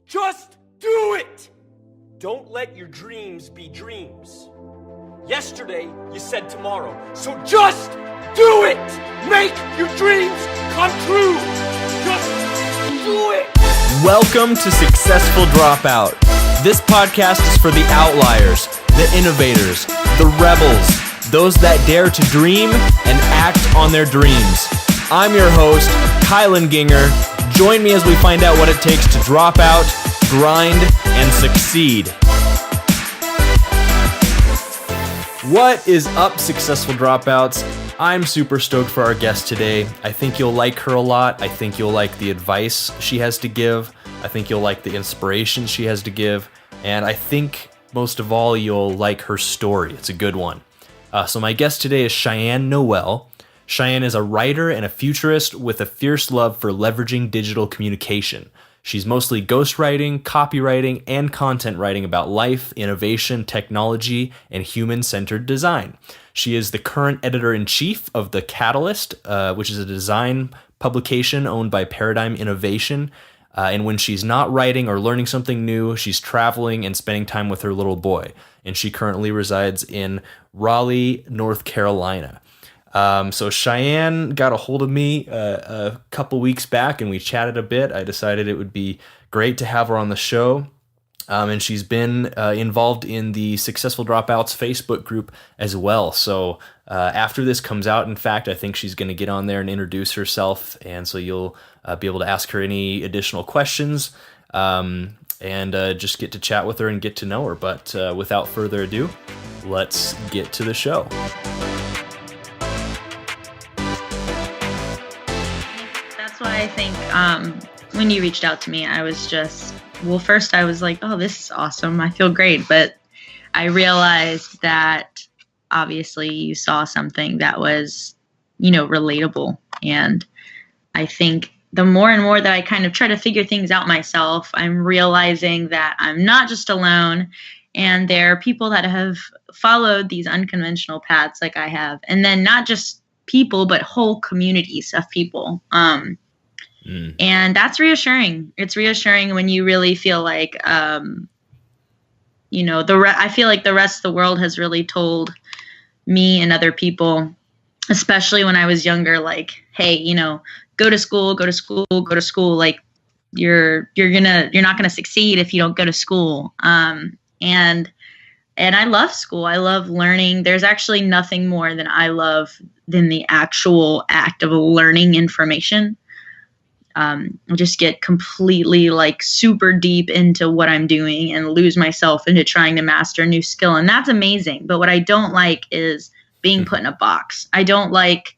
Just do it! Don't let your dreams be dreams. Yesterday, you said tomorrow, so just do it! Make your dreams come true! Just do it! Welcome to Successful Dropout. This podcast is for the outliers, the innovators, the rebels, those that dare to dream and act on their dreams. I'm your host, Kylan Ginger. Join me as we find out what it takes to drop out, grind, and succeed. What is up, Successful Dropouts? I'm super stoked for our guest today. I think you'll like her a lot. I think you'll like the advice she has to give. I think you'll like the inspiration she has to give. And I think, most of all, you'll like her story. It's a good one. So my guest today is Cheyenne Noel. Cheyenne is a writer and a futurist with a fierce love for leveraging digital communication. She's mostly ghostwriting, copywriting, and content writing about life, innovation, technology, and human-centered design. She is the current editor-in-chief of The Catalyst, which is a design publication owned by Paradigm Innovation. And when she's not writing or learning something new, she's traveling and spending time with her little boy. And she currently resides in Raleigh, North Carolina. So Cheyenne got a hold of me a couple weeks back and we chatted a bit. I decided it would be great to have her on the show. And she's been involved in the Successful Dropouts Facebook group as well. So after this comes out, in fact, I think she's going to get on there and introduce herself. And so you'll be able to ask her any additional questions and just get to chat with her and get to know her. But without further ado, let's get to the show. That's why I think when you reached out to me, I was just, first I was like, oh, this is awesome. I feel great. But I realized that obviously you saw something that was, relatable. And I think the more and more that I kind of try to figure things out myself, I'm realizing that I'm not just alone. And there are people that have followed these unconventional paths like I have. And then not just people, but whole communities of people. And that's reassuring. It's reassuring when you really feel like, I feel like the rest of the world has really told me and other people, especially when I was younger, like, hey, go to school. Like you're not gonna succeed if you don't go to school. And I love school. I love learning. There's actually nothing more than I love than the actual act of learning information. I just get completely super deep into what I'm doing and lose myself into trying to master a new skill. And that's amazing. But what I don't like is being put in a box. I don't like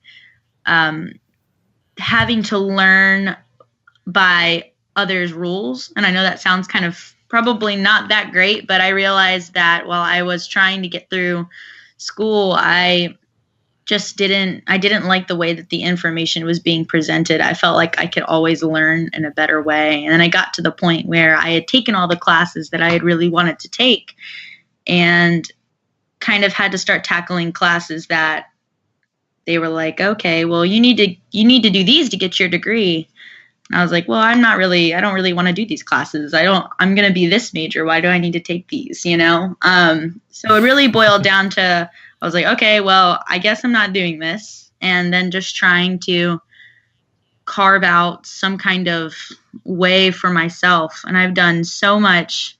having to learn by others' rules. And I know that sounds kind of probably not that great, but I realized that while I was trying to get through school, I didn't like the way that the information was being presented. I felt like I could always learn in a better way. And then I got to the point where I had taken all the classes that I had really wanted to take and kind of had to start tackling classes that they were like, okay, well, you need to do these to get your degree. And I was like, well, I don't really want to do these classes. I'm going to be this major. Why do I need to take these? So it really boiled down to, I was like, okay, well, I guess I'm not doing this. And then just trying to carve out some kind of way for myself. And I've done so much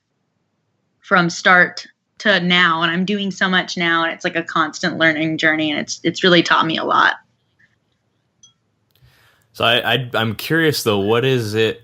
from start to now, and I'm doing so much now. And it's like a constant learning journey. And it's really taught me a lot. So I'm curious, though, what is it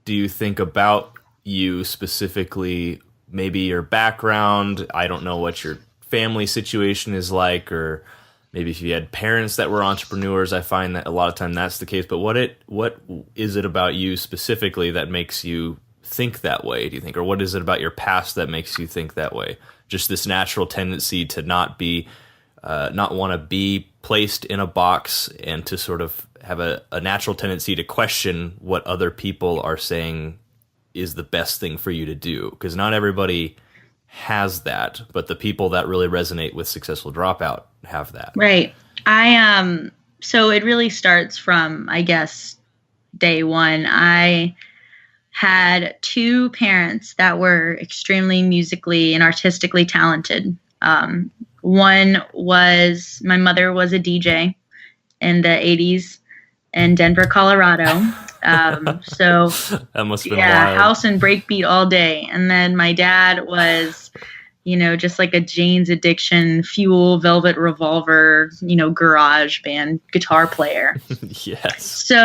do you think about you specifically, maybe your background? I don't know what your family situation is like, or maybe if you had parents that were entrepreneurs. I find that a lot of time that's the case. But what is it about you specifically that makes you think that way, do you think? Or what is it about your past that makes you think that way? Just this natural tendency to not want to be placed in a box and to sort of have a natural tendency to question what other people are saying is the best thing for you to do. Because not everybody has that, but the people that really resonate with Successful Dropout have that. Right. So it really starts from, I guess, day one. I had two parents that were extremely musically and artistically talented. One was, my mother was a DJ in the 80s in Denver, Colorado. So that must have been wild. House and breakbeat all day. And then my dad was, just like a Jane's Addiction, Fuel, Velvet Revolver, garage band guitar player. Yes. So,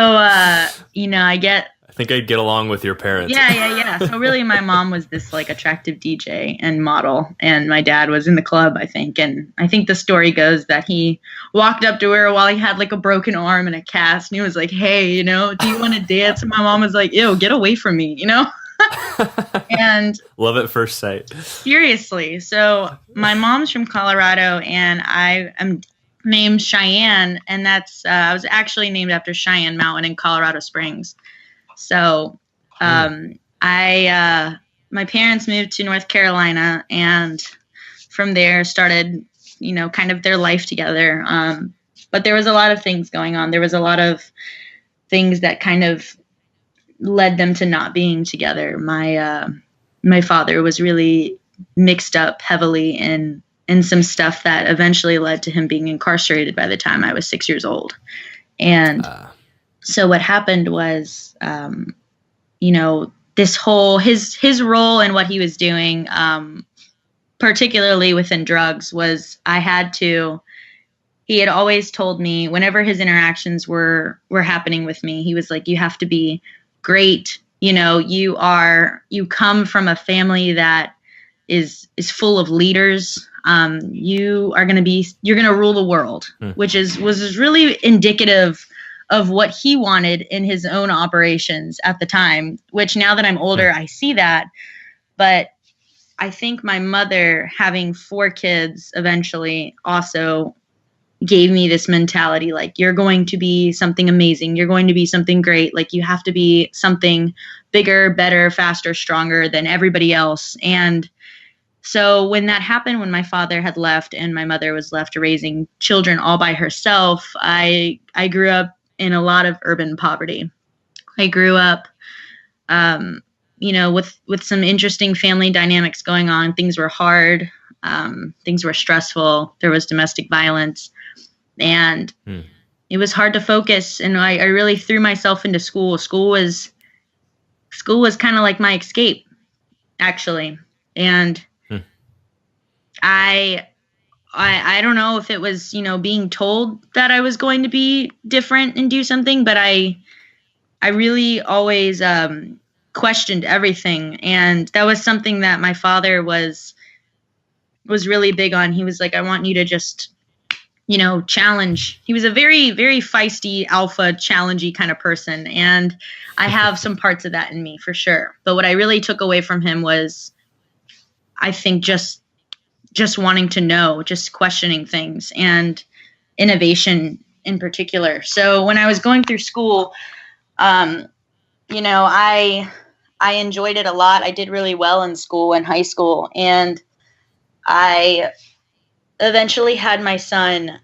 I think I'd get along with your parents. Yeah. So really my mom was this like attractive DJ and model, and my dad was in the club, I think. And I think the story goes that he walked up to her while he had like a broken arm and a cast, and he was like, "Hey, do you want to dance?" And my mom was like, "Ew, get away from me," And love at first sight. Seriously. So my mom's from Colorado, and I am named Cheyenne, and that's I was actually named after Cheyenne Mountain in Colorado Springs. So my parents moved to North Carolina, and from there started, kind of their life together. But there was a lot of things going on. There was a lot of things that kind of led them to not being together. My father was really mixed up heavily in some stuff that eventually led to him being incarcerated by the time I was 6 years old. And so what happened was, this whole, his role in what he was doing, particularly within drugs, was he had always told me whenever his interactions were happening with me, he was like, "You have to be great. You come from a family that is full of leaders. You're going to rule the world," which was really indicative of what he wanted in his own operations at the time, which now that I'm older, I see that. But I think my mother, having 4 kids eventually, also gave me this mentality, like, you're going to be something amazing. You're going to be something great. Like, you have to be something bigger, better, faster, stronger than everybody else. And so when that happened, when my father had left and my mother was left raising children all by herself, I grew up in a lot of urban poverty. I grew up, with some interesting family dynamics going on. Things were hard. Things were stressful. There was domestic violence, and it was hard to focus. And I really threw myself into school. School was kind of like my escape, actually. And I don't know if it was, being told that I was going to be different and do something, but I really always questioned everything. And that was something that my father was really big on. He was like, "I want you to just, challenge." He was a very, very feisty, alpha, challengey kind of person. And I have some parts of that in me for sure. But what I really took away from him was, I think, just wanting to know, just questioning things, and innovation in particular. So when I was going through school, I enjoyed it a lot. I did really well in school, in high school. And I eventually had my son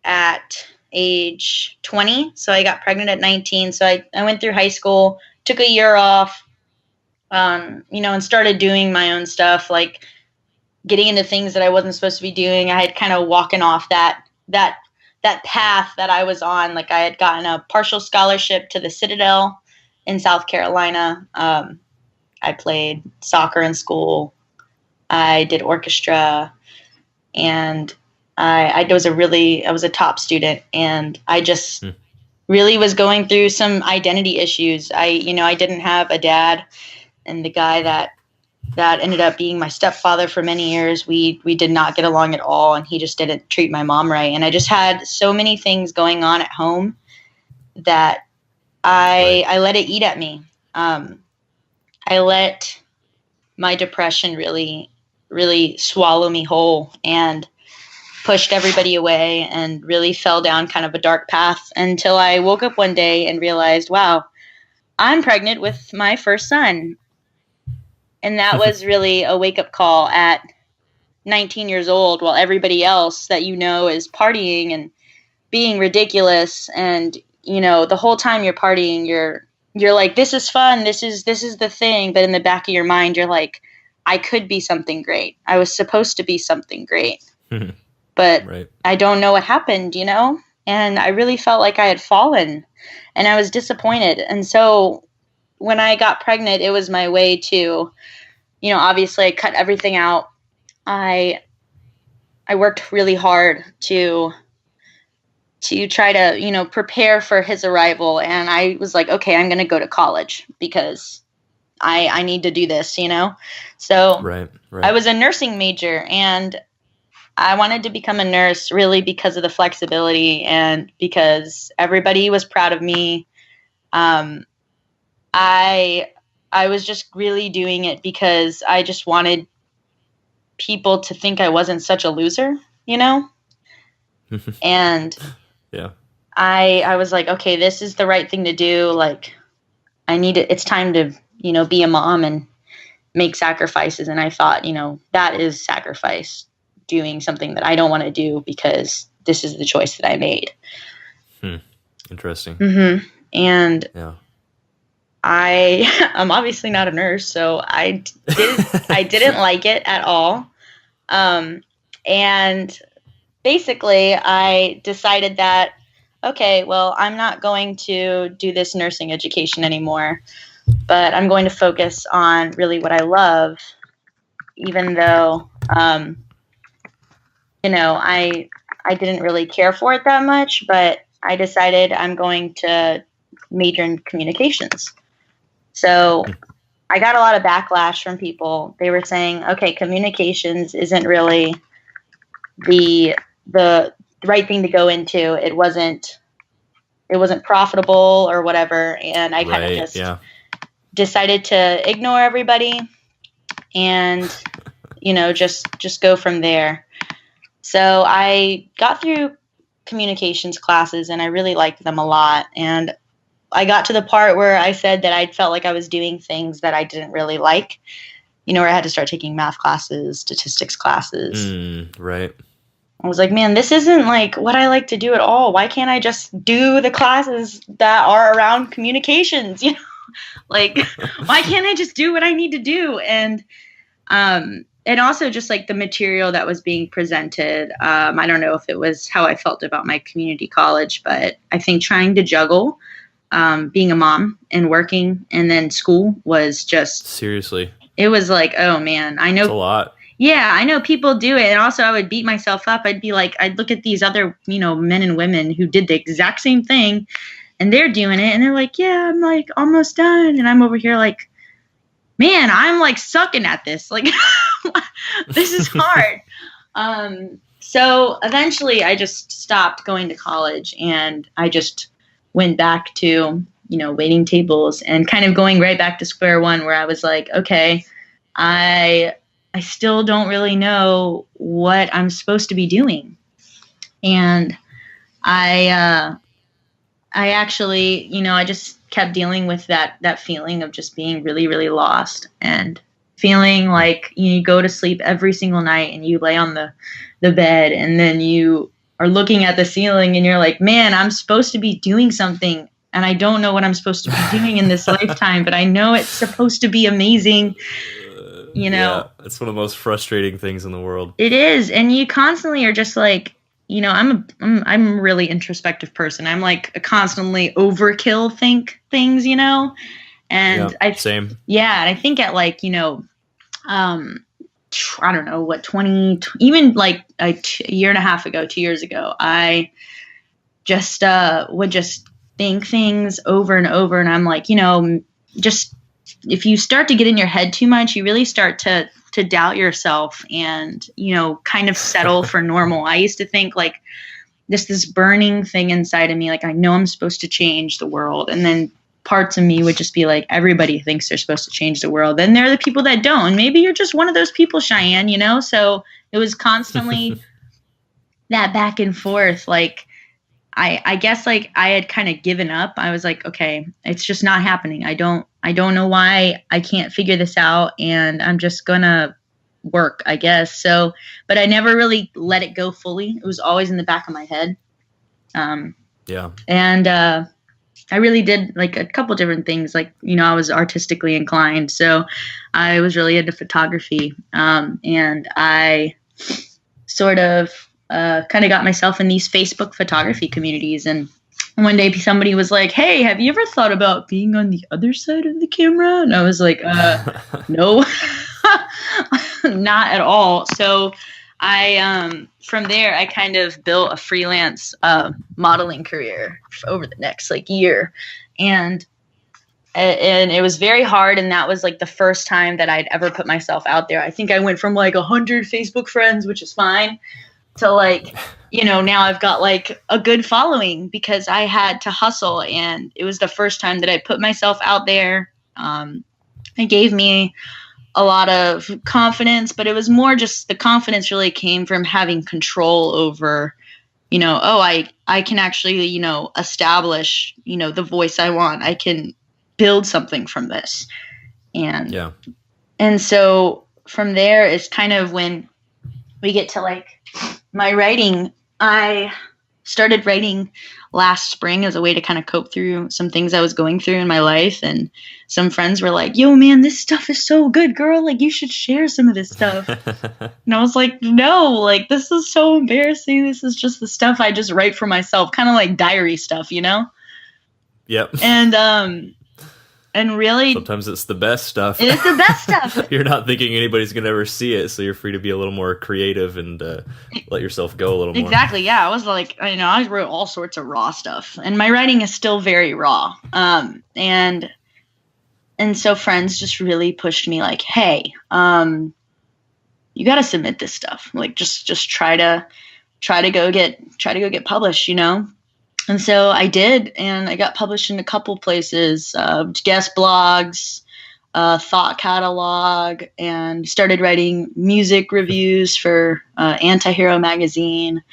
at age 20. So I got pregnant at 19. So I went through high school, took a year off, and started doing my own stuff, like getting into things that I wasn't supposed to be doing. I had kind of walking off that path that I was on. Like, I had gotten a partial scholarship to the Citadel in South Carolina. I played soccer in school. I did orchestra, and I was a top student, and I just really was going through some identity issues. I didn't have a dad, and the guy that ended up being my stepfather for many years, we did not get along at all, and he just didn't treat my mom right. And I just had so many things going on at home that I let it eat at me. I let my depression really, really swallow me whole, and pushed everybody away, and really fell down kind of a dark path until I woke up one day and realized, wow, I'm pregnant with my first son. And that was really a wake-up call at 19 years old, while everybody else that is partying and being ridiculous. And, the whole time you're partying, you're you're like, this is fun. This is the thing. But in the back of your mind, you're like, I could be something great. I was supposed to be something great, but Right. I don't know what happened, you know? And I really felt like I had fallen and I was disappointed. And so when I got pregnant, it was my way to, you know, obviously I cut everything out. I worked really hard to try to, you know, prepare for his arrival. And I was like, okay, I'm going to go to college because I need to do this, you know? So Right. I was a nursing major and I wanted to become a nurse really because of the flexibility and because everybody was proud of me. I was just really doing it because I just wanted people to think I wasn't such a loser, you know? And Yeah. I was like, okay, this is the right thing to do. Like, it's time to, you know, be a mom and make sacrifices. And I thought, you know, that is sacrifice, doing something that I don't want to do because this is the choice that I made. Interesting. And Yeah. I'm obviously not a nurse, so I didn't like it at all. And basically I decided that, okay, well, I'm not going to do this nursing education anymore, but I'm going to focus on really what I love, even though, you know, I didn't really care for it that much, but I decided I'm going to major in communications. So I got a lot of backlash from people. They were saying, okay, communications isn't really the right thing to go into. It wasn't profitable or whatever. And I kind of just decided to ignore everybody and, you know, just go from there. So I got through communications classes and I really liked them a lot. And I got to the part where I said that I felt like I was doing things that I didn't really like, you know, where I had to start taking math classes, statistics classes. Right. I was like, man, this isn't like what I like to do at all. Why can't I just do the classes that are around communications? You know, like, why can't I just do what I need to do? And also just like the material that was being presented. I don't know if it was how I felt about my community college, but I think trying to juggle being a mom and working and then school was just seriously. It was like, oh man, I know it's a lot. Yeah, I know people do it. And also I would beat myself up. I'd be like, I'd look at these other, you know, men and women who did the exact same thing and they're doing it. And they're like, yeah, I'm like almost done. And I'm over here like, man, I'm like sucking at this. Like, this is hard. So eventually I just stopped going to college and I just went back to, you know, waiting tables and kind of going right back to square one where I was like, okay, I still don't really know what I'm supposed to be doing. And I actually, you know, I just kept dealing with that feeling of just being really, really lost and feeling like you go to sleep every single night and you lay on the bed and then you are looking at the ceiling and you're like, man, I'm supposed to be doing something and I don't know what I'm supposed to be doing in this lifetime, but I know it's supposed to be amazing. You know, yeah, it's one of the most frustrating things in the world. It is. And you constantly are just like, you know, I'm a really introspective person. I'm like a constantly overkill things, you know, and same. Yeah. And I think at like, you know, I don't know what, 20, even like a year and a half ago, 2 years ago, I just would just think things over and over. And I'm like, you know, just if you start to get in your head too much, you really start to doubt yourself and, you know, kind of settle for normal. I used to think like this burning thing inside of me, like I know I'm supposed to change the world. And then parts of me would just be like, everybody thinks they're supposed to change the world. Then there are the people that don't. And maybe you're just one of those people, Cheyenne, you know? So it was constantly that back and forth. Like, I guess like I had kind of given up. I was like, okay, it's just not happening. I don't know why I can't figure this out and I'm just gonna work, I guess. So, but I never really let it go fully. It was always in the back of my head. And I really did like a couple different things. Like, I was artistically inclined. So I was really into photography. And I sort of kind of got myself in these Facebook photography communities. And one day somebody was like, hey, have you ever thought about being on the other side of the camera? And I was like, no, not at all. So from there, I kind of built a freelance modeling career over the next like year. And it was very hard. And that was like the first time that I'd ever put myself out there. I think I went from like 100 Facebook friends, which is fine, to like, now I've got like a good following because I had to hustle. And it was the first time that I put myself out there. It gave me a lot of confidence, but it was more just the confidence really came from having control over, I can actually, establish, the voice I want. I can build something from this. And so from there is kind of when we get to like my writing. I started writing last spring as a way to kind of cope through some things I was going through in my life. And some friends were like, yo, man, this stuff is so good, girl. Like, you should share some of this stuff. And I was like, no, like, this is so embarrassing. This is just the stuff I just write for myself, kind of like diary stuff, Yep. And really, sometimes it's the best stuff. It's the best stuff. You're not thinking anybody's going to ever see it, so you're free to be a little more creative and let yourself go a little more. Exactly, yeah. I was like, I wrote all sorts of raw stuff, and my writing is still very raw. And so friends just really pushed me like, hey, you got to submit this stuff. Like, just try to go get published, And so I did, and I got published in a couple places, guest blogs, thought catalog, and started writing music reviews for Anti-Hero magazine,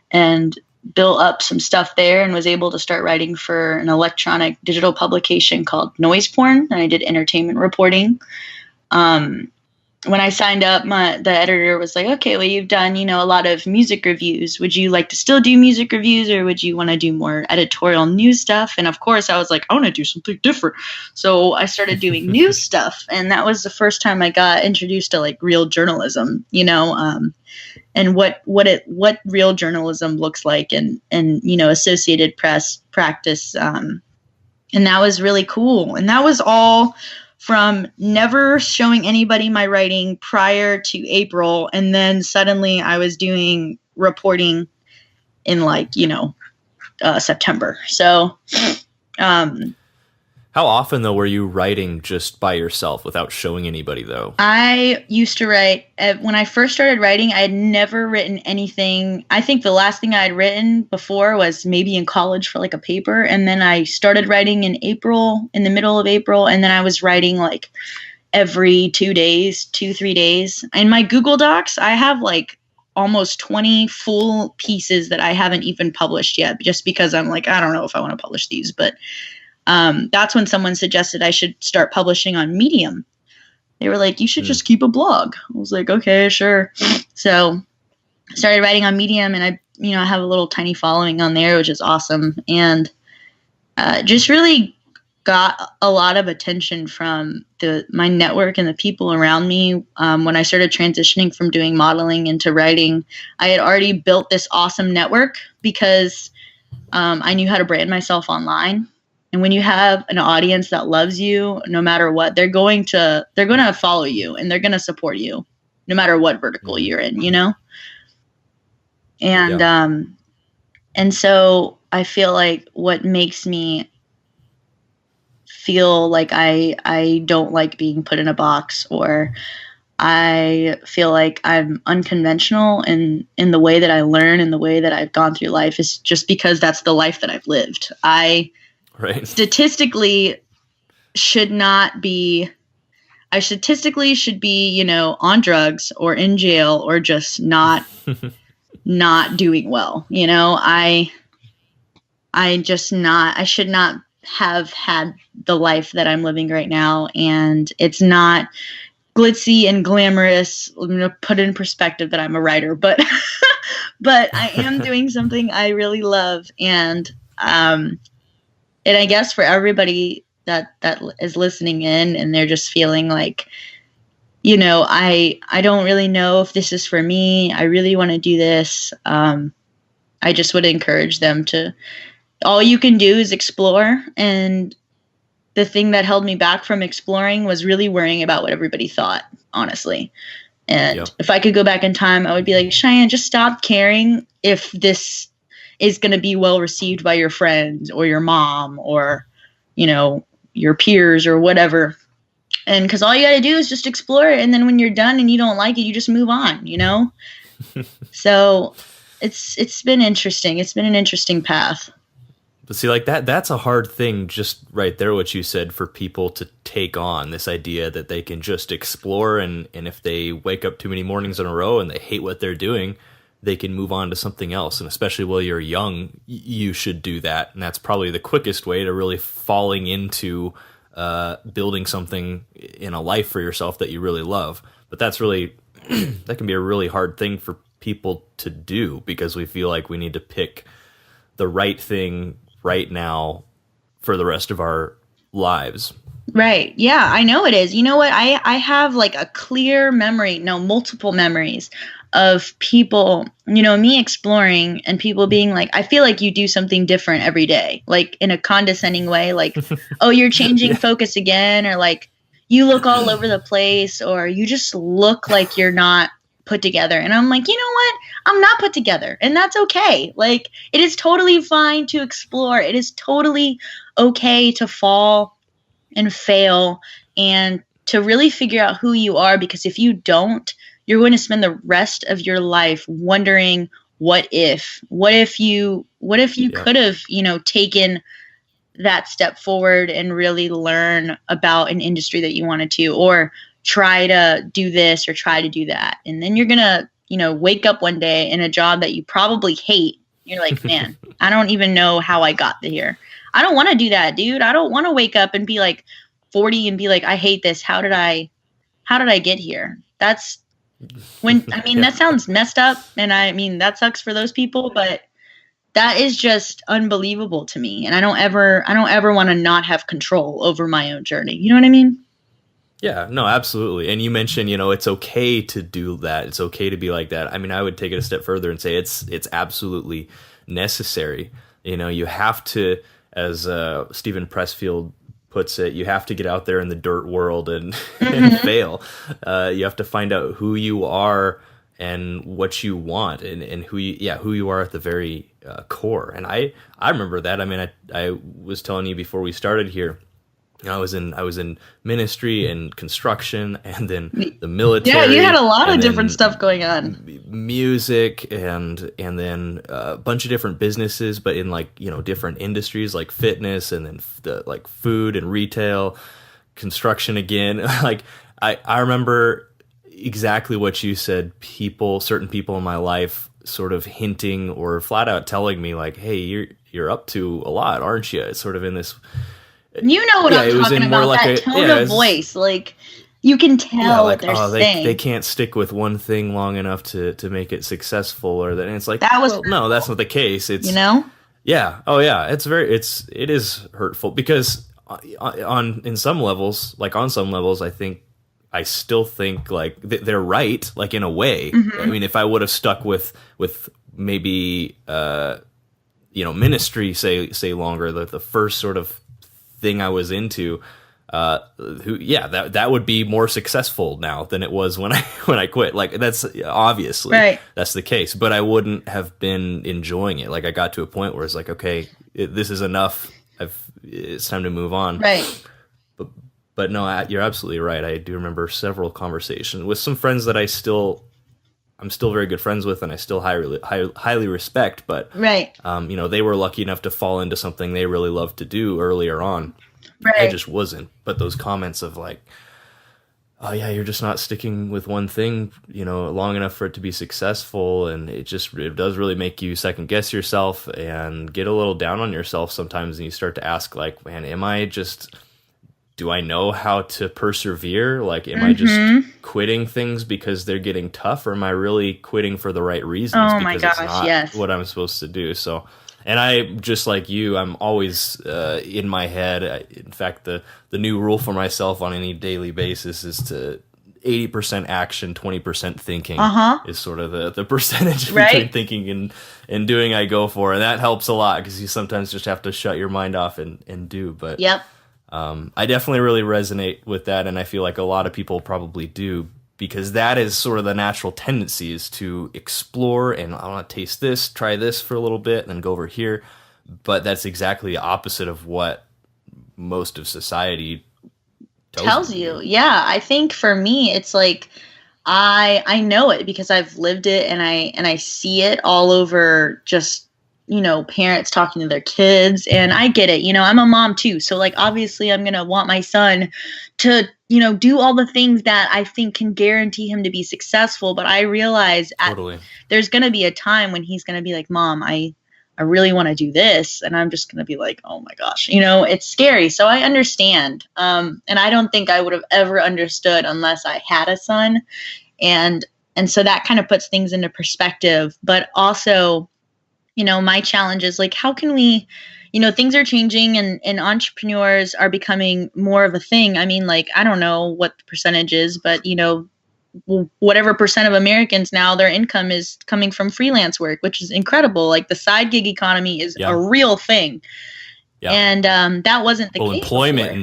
and built up some stuff there, and was able to start writing for an electronic digital publication called Noise Porn, and I did entertainment reporting. When I signed up, the editor was like, okay, well, you've done, a lot of music reviews. Would you like to still do music reviews, or would you want to do more editorial news stuff? And of course I was like, I want to do something different. So I started doing news stuff. And that was the first time I got introduced to like real journalism, and what real journalism looks like, and Associated Press practice. And that was really cool. And that was all from never showing anybody my writing prior to April. And then suddenly I was doing reporting in like, September. So, how often though were you writing just by yourself without showing anybody though? I used to write when I first started writing. I had never written anything. I think the last thing I had written before was maybe in college for like a paper. And then I started writing in the middle of April. And then I was writing like every 3 days. In my Google Docs, I have like almost 20 full pieces that I haven't even published yet, just because I'm like, I don't know if I want to publish these, but that's when someone suggested I should start publishing on Medium. They were like, you should just keep a blog. I was like, okay, sure. So I started writing on Medium, and I have a little tiny following on there, which is awesome. And just really got a lot of attention from my network and the people around me. When I started transitioning from doing modeling into writing, I had already built this awesome network because I knew how to brand myself online. And when you have an audience that loves you, no matter what, they're going to follow you, and they're going to support you no matter what vertical you're in, And, and so I feel like what makes me feel like I don't like being put in a box, or I feel like I'm unconventional in the way that I learn and the way that I've gone through life, is just because that's the life that I've lived. Statistically should be on drugs or in jail or just not doing well. I should not have had the life that I'm living right now. And it's not glitzy and glamorous. I'm going to put in perspective that I'm a writer, but I am doing something I really love. And, And I guess for everybody that is listening in and they're just feeling like, you know, I don't really know if this is for me. I really want to do this. I just would encourage them to, all you can do is explore. And the thing that held me back from exploring was really worrying about what everybody thought, honestly. And if I could go back in time, I would be like, Cheyenne, just stop caring if this is going to be well received by your friends or your mom or, you know, your peers or whatever. And because all you got to do is just explore it. And then when you're done and you don't like it, you just move on, you know? So it's been interesting. It's been an interesting path. But see, like that's a hard thing just right there, what you said, for people to take on, this idea that they can just explore, and if they wake up too many mornings in a row and they hate what they're doing, they can move on to something else. And especially while you're young, you should do that. And that's probably the quickest way to really falling into building something in a life for yourself that you really love. But that's really, that can be a really hard thing for people to do, because we feel like we need to pick the right thing right now for the rest of our lives. Right. Yeah, I know it is. You know what? I have like a clear memory, no, multiple memories of people, you know, me exploring and people being like, I feel like you do something different every day, like in a condescending way, like, oh, you're changing focus again, or like you look all over the place, or you just look like you're not put together. And I'm like, you know what? I'm not put together, and that's okay. Like, it is totally fine to explore. It is totally okay to fall and fail and to really figure out who you are, because if you don't, you're going to spend the rest of your life wondering, what if you could have, you know, taken that step forward and really learn about an industry that you wanted to, or try to do this or try to do that. And then you're going to, you know, wake up one day in a job that you probably hate. You're like, man, I don't even know how I got here. I don't want to do that, dude. I don't want to wake up and be like 40 and be like, I hate this. How did I get here? That's when, I mean, that sounds messed up. And I mean, that sucks for those people, but that is just unbelievable to me. And I don't ever want to not have control over my own journey. You know what I mean? Yeah, no, absolutely. And you mentioned, you know, it's okay to do that. It's okay to be like that. I mean, I would take it a step further and say it's absolutely necessary. You know, you have to, as Stephen Pressfield puts it, you have to get out there in the dirt world and, and fail. You have to find out who you are and what you want, and who you are at the very core. And I remember that. I mean, I was telling you before we started here, you know, I was in ministry and construction, and then the military. Yeah, you had a lot of different stuff going on. Music, and then a bunch of different businesses, but in, like, you know, different industries like fitness, and then like food and retail, construction again. Like I remember exactly what you said. Certain people in my life sort of hinting or flat out telling me like, hey, you're up to a lot, aren't you? It's sort of in this. You know what I'm talking about, like that tone of voice. Like, you can tell what they're saying. They can't stick with one thing long enough to make it successful, or that. And it's like, no, that's not the case. It's, you know? Yeah. Oh yeah. It is hurtful, because on some levels, I still think like they're right, like in a way. I mean, if I would have stuck with maybe, you know, ministry, say longer, the first sort of thing I was into, that would be more successful now than it was when I quit. Like, that's obviously right. That's the case, but I wouldn't have been enjoying it. Like, I got to a point where it's like, okay, this is enough. It's time to move on. Right. But no, you're absolutely right. I do remember several conversations with some friends that I'm still very good friends with, and I still highly respect. But right, you know, they were lucky enough to fall into something they really loved to do earlier on. Right. I just wasn't. But those comments of like, oh yeah, you're just not sticking with one thing, you know, long enough for it to be successful, and it does really make you second guess yourself and get a little down on yourself sometimes, and you start to ask like, man, do I know how to persevere? Like, am I just quitting things because they're getting tough, or am I really quitting for the right reasons? Oh my gosh, it's not yes. what I'm supposed to do. So, And I, just like you, I'm always in my head. In fact, the new rule for myself on any daily basis is to 80% action, 20% thinking is sort of the percentage between thinking and doing I go for. And that helps a lot because you sometimes just have to shut your mind off and do. But I definitely really resonate with that. And I feel like a lot of people probably do, because that is sort of the natural tendency, is to explore and I want to taste this, try this for a little bit, and then go over here. But that's exactly the opposite of what most of society tells you. Yeah, I think for me, it's like I know it because I've lived it, and I see it all over, just, you know, parents talking to their kids. And I get it, you know, I'm a mom too, so like obviously I'm gonna want my son to, you know, do all the things that I think can guarantee him to be successful. But I realize there's gonna be a time when he's gonna be like, Mom, I really want to do this. And I'm just going to be like, oh my gosh, you know, it's scary. So I understand. And I don't think I would have ever understood unless I had a son. And so that kind of puts things into perspective. But also, you know, my challenge is like, how can we, you know, things are changing and entrepreneurs are becoming more of a thing. I mean, like, I don't know what the percentage is, but, you know, whatever percent of Americans now, their income is coming from freelance work, which is incredible. Like the side gig economy is a real thing. Yeah. And that wasn't the case employment before.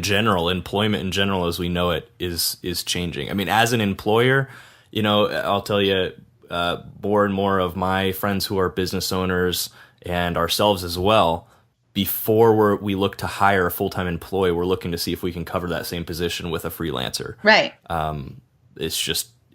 Employment in general, as we know it, is changing. I mean, as an employer, you know, I'll tell you, more and more of my friends who are business owners and ourselves as well, before we look to hire a full-time employee, we're looking to see if we can cover that same position with a freelancer. Right.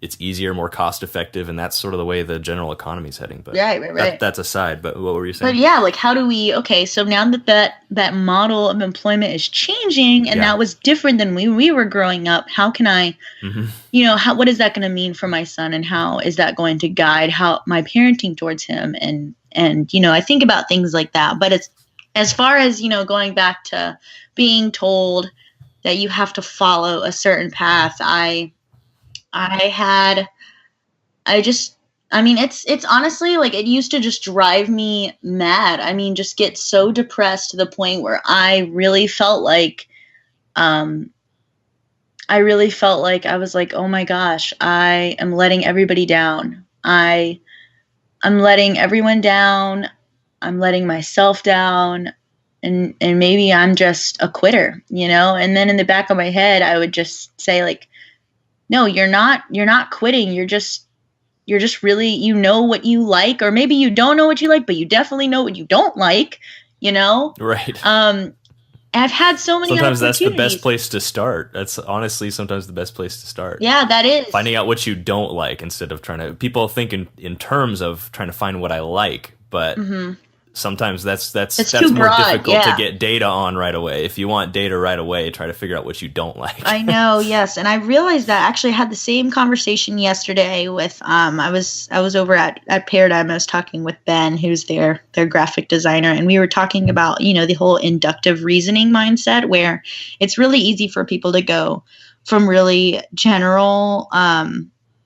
It's easier, more cost effective, and that's sort of the way the general economy is heading. But right. That's aside. But what were you saying? But yeah, like how do we? Okay, so now that model of employment is changing, and that was different than we were growing up. How can I, you know, what is that going to mean for my son, and how is that going to guide how my parenting towards him? And you know, I think about things like that. But it's as far as, you know, going back to being told that you have to follow a certain path, it's honestly like it used to just drive me mad. I mean, just get so depressed to the point where I really felt like I was like, oh my gosh, I am letting everybody down. I'm letting everyone down. I'm letting myself down. And maybe I'm just a quitter, you know? And then in the back of my head, I would just say like, no, you're not quitting. You're just really, you know what you like, or maybe you don't know what you like, but you definitely know what you don't like, you know? Right. I've had so many Sometimes that's the opportunities. best place to start. That's honestly sometimes the best place to start. Yeah, that is. Finding out what you don't like instead of people think in terms of trying to find what I like, but sometimes that's too more broad, difficult to get data on right away. If you want data right away, try to figure out what you don't like. I know, yes. And I realized that actually I had the same conversation yesterday with I was over at Paradigm. I was talking with Ben, who's their graphic designer, and we were talking about, you know, the whole inductive reasoning mindset, where it's really easy for people to go from really general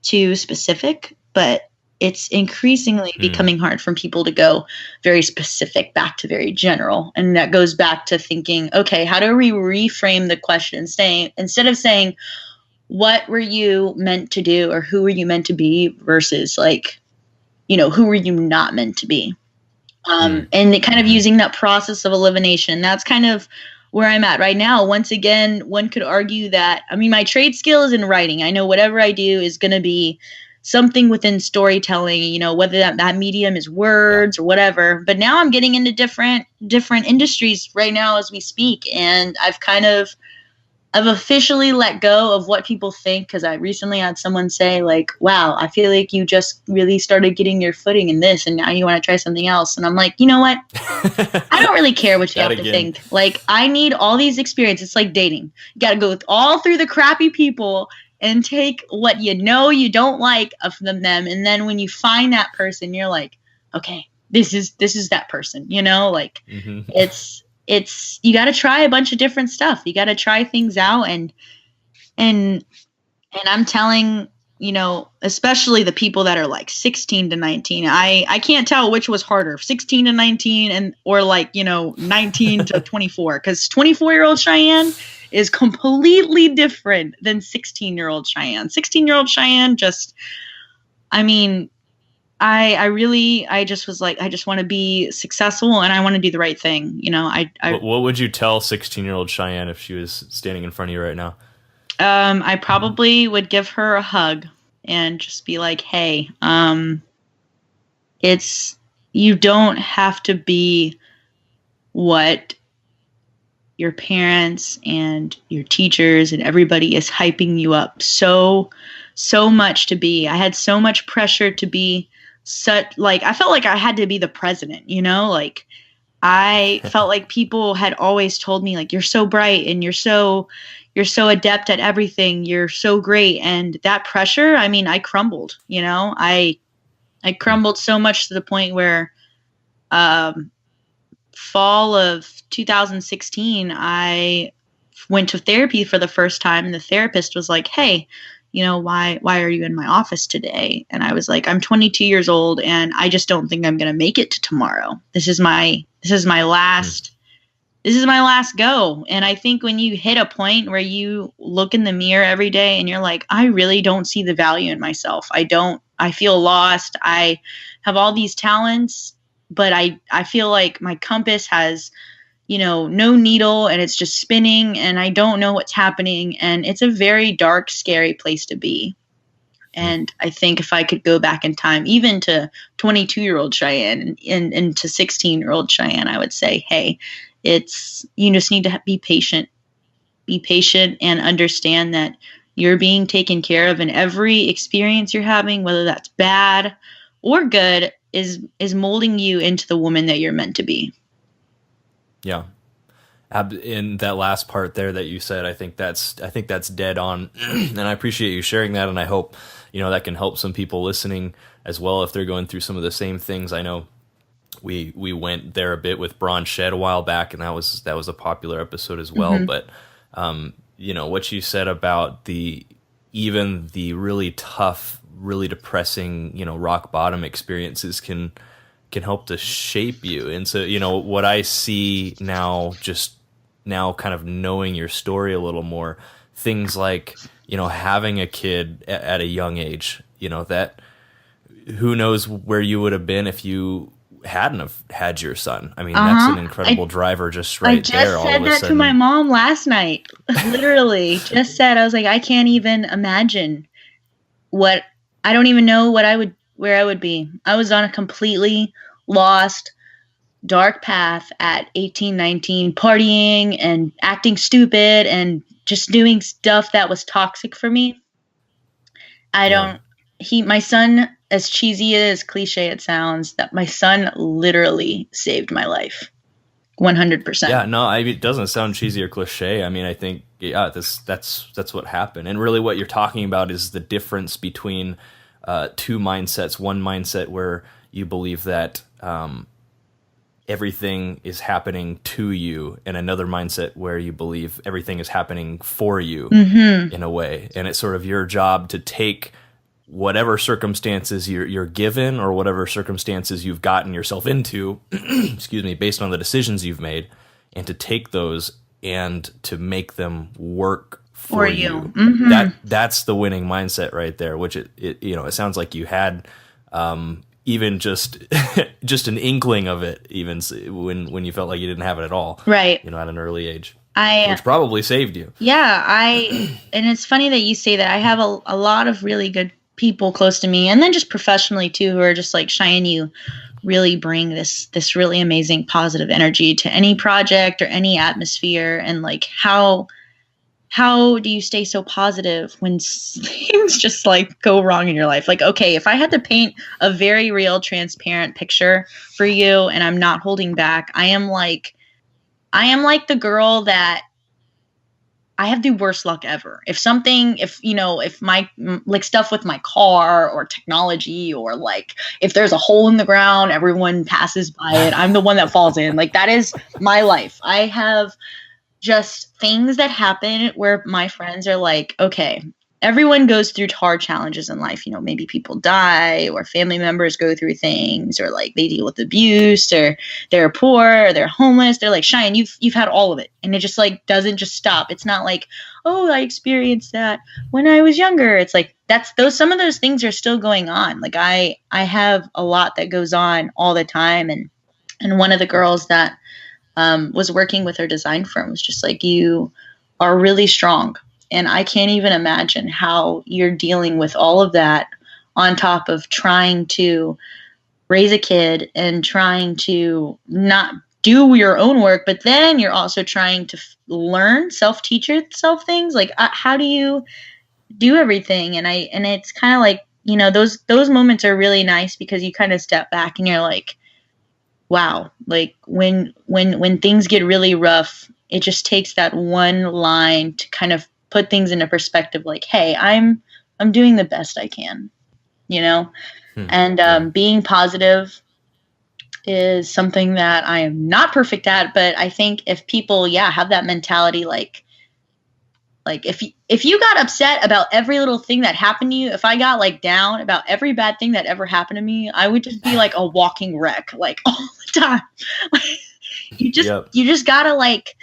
to specific, but it's increasingly becoming hard for people to go very specific back to very general. And that goes back to thinking, okay, how do we reframe the question? Instead of saying, what were you meant to do, or who were you meant to be, versus like, you know, who were you not meant to be? And kind of using that process of elimination. That's kind of where I'm at right now. Once again, one could argue that, I mean, my trade skill is in writing. I know whatever I do is going to be something within storytelling, you know, whether that medium is words or whatever. But now I'm getting into different industries right now as we speak. And I've officially let go of what people think, because I recently had someone say like, wow, I feel like you just really started getting your footing in this and now you want to try something else. And I'm like, you know what? I don't really care what you have to think. Like, I need all these experiences. It's like dating. You got to go all through the crappy people and take what you know you don't like of them. And then when you find that person, you're like, okay, this is that person, you know, like it's, you got to try a bunch of different stuff. You got to try things out. And I'm telling especially the people that are like 16 to 19. I can't tell which was harder, 16 to 19 or 19 to 24, because 24-year-old Cheyenne is completely different than 16-year-old Cheyenne. 16-year-old Cheyenne I just was like, I just want to be successful and I want to do the right thing. What would you tell 16-year-old Cheyenne if she was standing in front of you right now? I probably would give her a hug and just be like, hey, you don't have to be what your parents and your teachers and everybody is hyping you up so much to be. I had so much pressure to be I felt like I had to be the president, I felt like people had always told me like, you're so bright and you're so adept at everything. You're so great. And that pressure, I crumbled, I crumbled so much to the point where, fall of 2016, I went to therapy for the first time. And the therapist was like, hey, why are you in my office today? And I was like, I'm 22 years old and I just don't think I'm going to make it to tomorrow. This is my last go. And I think when you hit a point where you look in the mirror every day and you're like, I really don't see the value in myself. I feel lost. I have all these talents, but I feel like my compass has, no needle and it's just spinning and I don't know what's happening. And it's a very dark, scary place to be. And I think if I could go back in time, even to 22-year-old Cheyenne and to 16-year-old Cheyenne, I would say, hey, you just need to be patient and understand that you're being taken care of, and every experience you're having, whether that's bad or good, is molding you into the woman that you're meant to be. Yeah. In that last part there that you said, I think that's dead on. And I appreciate you sharing that. And I hope, that can help some people listening as well if they're going through some of the same things. I know we went there a bit with Braun Shed a while back, and that was a popular episode as well. Mm-hmm. But, what you said about even the really tough, really depressing, rock bottom experiences can help to shape you. And so, what I see now, just now kind of knowing your story a little more, things like, having a kid at a young age, that who knows where you would have been if you hadn't have had your son. That's an incredible driver just right there. I just said that to my mom last night. Literally just said, I was like, I can't even imagine I don't even know where I would be. I was on a completely lost, dark path at 18, 19, partying and acting stupid and just doing stuff that was toxic for me. My son, as cheesy as cliche it sounds, that my son literally saved my life. 100%. Yeah, no, it doesn't sound cheesy or cliche. I think, that's what happened. And really what you're talking about is the difference between two mindsets. One mindset where you believe that everything is happening to you, and another mindset where you believe everything is happening for you in a way. And it's sort of your job to take whatever circumstances you're given or whatever circumstances you've gotten yourself into, excuse me, based on the decisions you've made, and to take those and to make them work for you. Mm-hmm. That's the winning mindset right there, which it sounds like you had even just an inkling of it, even when you felt like you didn't have it at all. Right. At an early age. Which probably saved you. Yeah, and it's funny that you say that. I have a lot of really good people close to me, and then just professionally too, who are just like, Cheyenne, you really bring this really amazing positive energy to any project or any atmosphere. And like, how do you stay so positive when things just like go wrong in your life? Like, okay, if I had to paint a very real, transparent picture for you, and I'm not holding back, I am like the girl that I have the worst luck ever. If my like stuff with my car or technology, or like if there's a hole in the ground, everyone passes by it, I'm the one that falls in. Like, that is my life. I have just things that happen where my friends are like, okay, everyone goes through hard challenges in life. You know, maybe people die or family members go through things, or like they deal with abuse, or they're poor or they're homeless. They're like, Cheyenne, you've had all of it. And it just like doesn't just stop. It's not like, oh, I experienced that when I was younger. It's like some of those things are still going on. Like I have a lot that goes on all the time. And one of the girls that was working with her design firm was just like, you are really strong. And I can't even imagine how you're dealing with all of that on top of trying to raise a kid and trying to not do your own work, but then you're also trying to learn, self-teach yourself things. Like, how do you do everything? And it's kind of like, you know, those moments are really nice because you kind of step back and you're like, wow, like when things get really rough, it just takes that one line to kind of put things into perspective. Like, hey, I'm doing the best I can, you know? And being positive is something that I am not perfect at, but I think if people, have that mentality, like if you got upset about every little thing that happened to you, if I got like down about every bad thing that ever happened to me, I would just be like a walking wreck, like all the time. You just gotta like,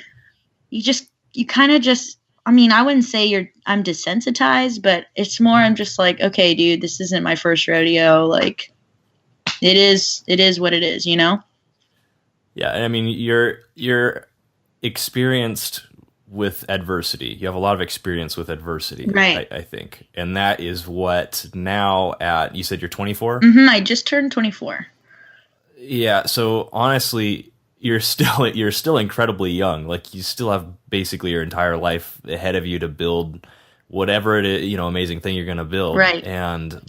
you kind of just, I mean, I wouldn't say I'm desensitized, but it's more, I'm just like, okay, dude, this isn't my first rodeo. Like it is what it is, you know? Yeah. I mean, you're experienced with adversity. You have a lot of experience with adversity, right? I think. And that is what now you said you're 24? Mm-hmm, I just turned 24. Yeah. So honestly, you're still incredibly young. Like you still have basically your entire life ahead of you to build whatever it is, amazing thing you're going to build. Right.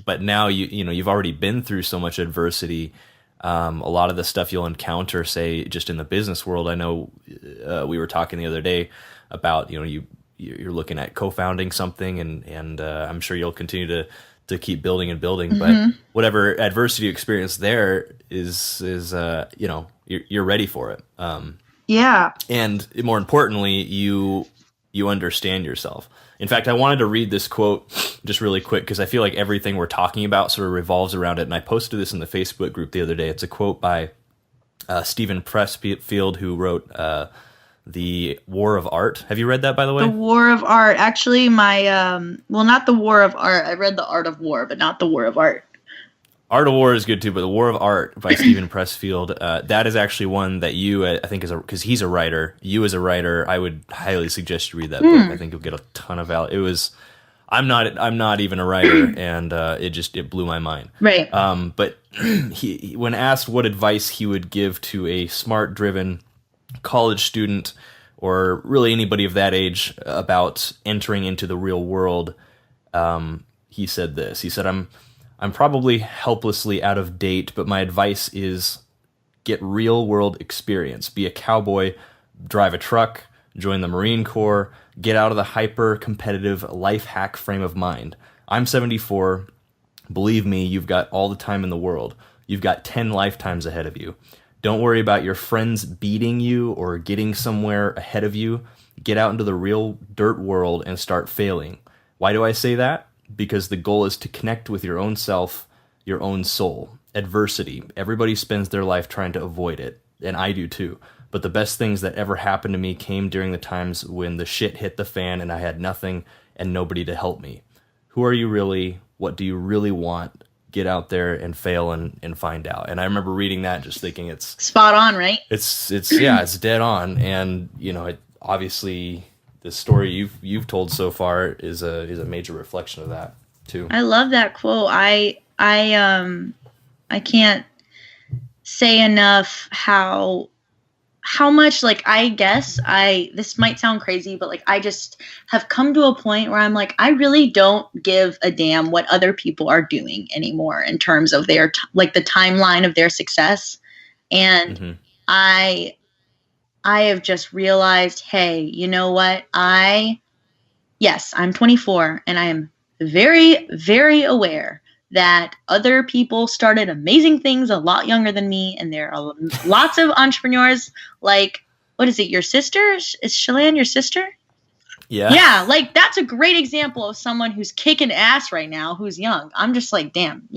But now you've already been through so much adversity. A lot of the stuff you'll encounter, say, just in the business world. I know we were talking the other day about, you're looking at co-founding something, and I'm sure you'll continue to keep building and building. Mm-hmm. But whatever adversity you experience there is you're ready for it. And more importantly, you understand yourself. In fact, I wanted to read this quote just really quick because I feel like everything we're talking about sort of revolves around it. And I posted this in the Facebook group the other day. It's a quote by Stephen Pressfield, who wrote The War of Art. Have you read that, by the way? The War of Art. Actually, not The War of Art. I read The Art of War, but not The War of Art. Art of War is good too, but The War of Art by Stephen Pressfield, that is actually one that you, I think, because he's a writer, you as a writer, I would highly suggest you read that book. I think you'll get a ton of value. I'm not even a writer, and it blew my mind. Right. But he, when asked what advice he would give to a smart, driven college student, or really anybody of that age about entering into the real world, he said this. He said, I'm probably helplessly out of date, but my advice is get real world experience. Be a cowboy, drive a truck, join the Marine Corps, get out of the hyper competitive life hack frame of mind. I'm 74. Believe me, you've got all the time in the world. You've got 10 lifetimes ahead of you. Don't worry about your friends beating you or getting somewhere ahead of you. Get out into the real dirt world and start failing. Why do I say that? Because the goal is to connect with your own self, your own soul. Adversity. Everybody spends their life trying to avoid it, and I do too. But the best things that ever happened to me came during the times when the shit hit the fan and I had nothing and nobody to help me. Who are you really? What do you really want? Get out there and fail and find out. And I remember reading that and just thinking it's spot on, right? It's dead on. And it obviously the story you've told so far is a major reflection of that too. I love that quote. I can't say enough how much, like, I guess this might sound crazy, but like I just have come to a point where I'm like, I really don't give a damn what other people are doing anymore in terms of their the timeline of their success. And I have just realized, hey, you know what? I'm 24, and I am very, very aware that other people started amazing things a lot younger than me, and there are lots of entrepreneurs like, what is it, your sister? Is Cheyenne your sister? Yeah, like that's a great example of someone who's kicking ass right now, who's young. I'm just like, damn,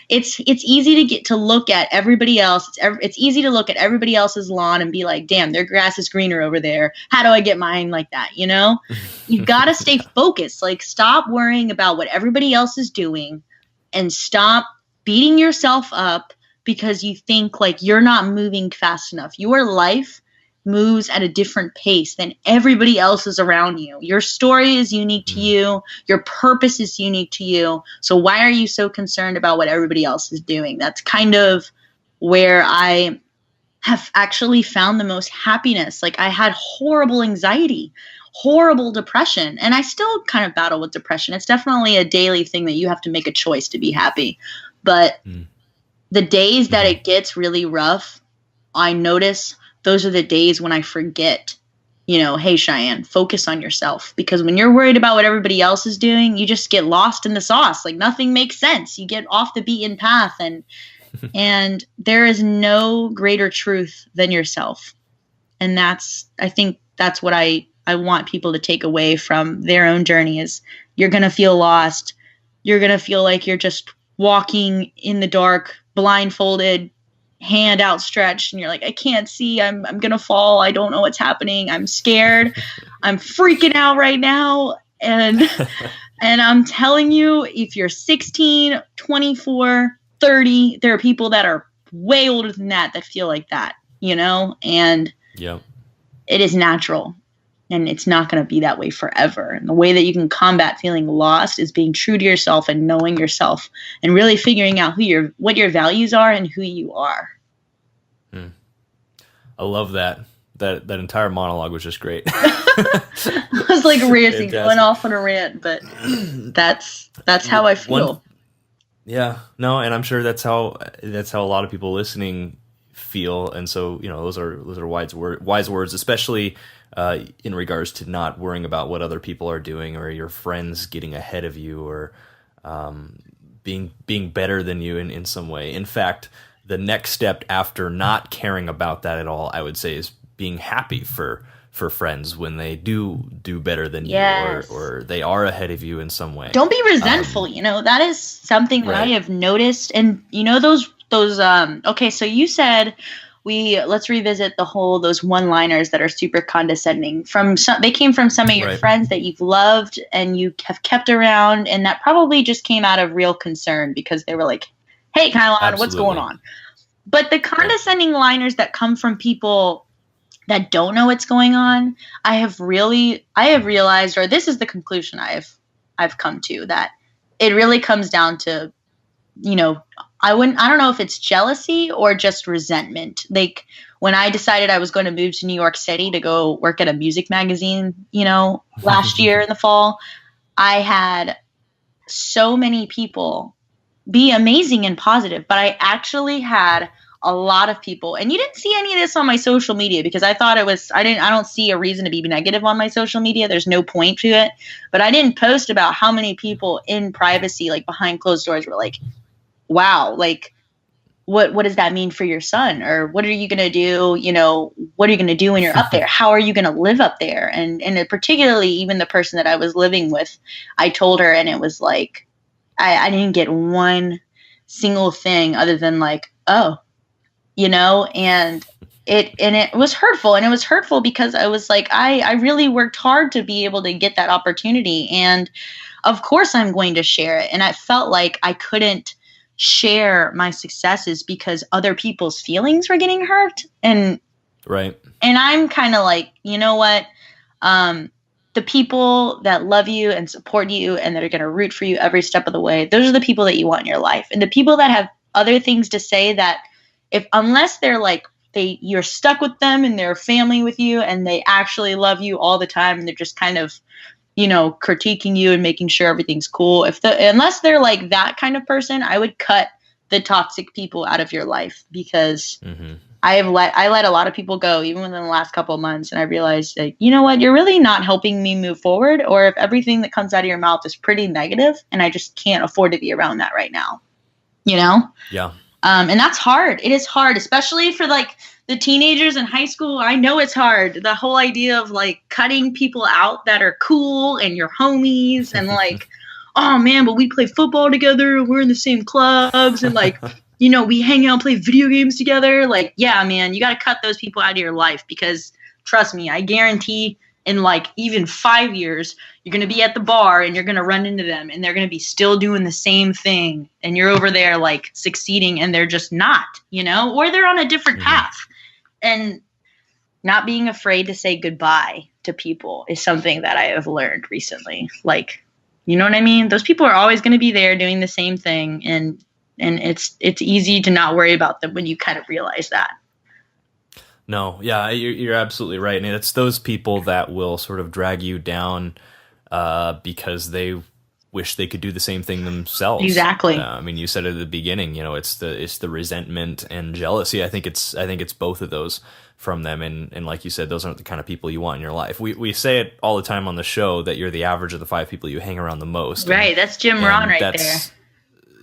it's easy to get to look at everybody else. It's easy to look at everybody else's lawn and be like, damn, their grass is greener over there. How do I get mine like that? You got to stay focused. Like, stop worrying about what everybody else is doing and stop beating yourself up because you think like you're not moving fast enough. Your life moves at a different pace than everybody else's around you. Your story is unique to you. Your purpose is unique to you. So why are you so concerned about what everybody else is doing? That's kind of where I have actually found the most happiness. Like, I had horrible anxiety, horrible depression, and I still kind of battle with depression. It's definitely a daily thing that you have to make a choice to be happy. But the days that it gets really rough, I notice those are the days when I forget, hey, Cheyenne, focus on yourself. Because when you're worried about what everybody else is doing, you just get lost in the sauce. Like, nothing makes sense. You get off the beaten path, and there is no greater truth than yourself. And I think that's what I want people to take away from their own journey is you're going to feel lost. You're going to feel like you're just walking in the dark, blindfolded, hand outstretched, and you're like, I can't see, I'm gonna fall, I don't know what's happening, I'm scared, I'm freaking out right now. And I'm telling you, if you're 16, 24, 30, there are people that are way older than that feel like that, and it is natural, and it's not going to be that way forever. And the way that you can combat feeling lost is being true to yourself and knowing yourself and really figuring out what your values are and who you are. I love that. That entire monologue was just great. I was like ranting, going off on a rant, but that's how I feel. No, and I'm sure that's how a lot of people listening feel. And so, those are wise words, especially in regards to not worrying about what other people are doing or your friends getting ahead of you or being better than you in some way. In fact, the next step after not caring about that at all, I would say, is being happy for friends when they do better than you or they are ahead of you in some way. Don't be resentful. That is something that I have noticed. And those okay, so you said let's revisit those one-liners that are super condescending. They came from some of your friends that you've loved and you have kept around, and that probably just came out of real concern because they were like, hey, Kylon, what's going on? But the condescending liners that come from people that don't know what's going on, I have realized, or this is the conclusion I've come to, that it really comes down to, I don't know if it's jealousy or just resentment. Like, when I decided I was going to move to New York City to go work at a music magazine, last year in the fall, I had so many people be amazing and positive, but I actually had a lot of people, and you didn't see any of this on my social media because I thought I don't see a reason to be negative on my social media. There's no point to it, but I didn't post about how many people in privacy, like behind closed doors, were like, wow, like what does that mean for your son? Or what are you going to do? What are you going to do when you're up there? How are you going to live up there? And particularly even the person that I was living with, I told her, and it was like, I didn't get one single thing other than like, oh, and it was hurtful. And it was hurtful because I was like, I really worked hard to be able to get that opportunity. And of course I'm going to share it. And I felt like I couldn't share my successes because other people's feelings were getting hurt. And I'm kind of like, you know what? The people that love you and support you and that are going to root for you every step of the way, those are the people that you want in your life. And the people that have other things to say that unless they're like, you're stuck with them and they're family with you and they actually love you all the time and they're just kind of, critiquing you and making sure everything's cool. Unless they're like that kind of person, I would cut the toxic people out of your life because I let a lot of people go even within the last couple of months. And I realized that, you know what, you're really not helping me move forward, or if everything that comes out of your mouth is pretty negative and I just can't afford to be around that right now, Yeah. And that's hard. It is hard, especially for like the teenagers in high school. I know it's hard. The whole idea of like cutting people out that are cool and your homies and like, oh man, but we play football together. We're in the same clubs and like, you know, we hang out and play video games together. Like, yeah, man, you got to cut those people out of your life because trust me, I guarantee in like even 5 years, you're going to be at the bar and you're going to run into them and they're going to be still doing the same thing. And you're over there like succeeding and they're just not, you know, or they're on a different path. And not being afraid to say goodbye to people is something that I have learned recently. Like, you know what I mean? Those people are always going to be there doing the same thing. And it's easy to not worry about them when you kind of realize that. No, yeah, you're absolutely right. And it's those people that will sort of drag you down because they wish they could do the same thing themselves. Exactly. I mean, you said at the beginning, you know, it's the resentment and jealousy. I think it's both of those from them. And like you said, those aren't the kind of people you want in your life. We say it all the time on the show that you're the average of the 5 people you hang around the most. Right. That's Jim Rohn right there.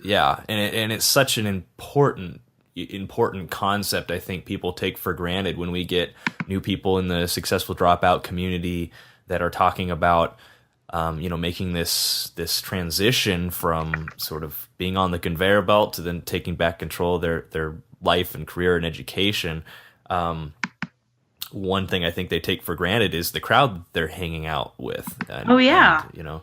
Yeah. And it's such an important concept. I think people take for granted when we get new people in the Successful Dropout community that are talking about, you know, making this transition from sort of being on the conveyor belt to then taking back control of their life and career and education. One thing I think they take for granted is the crowd they're hanging out with. And, you know,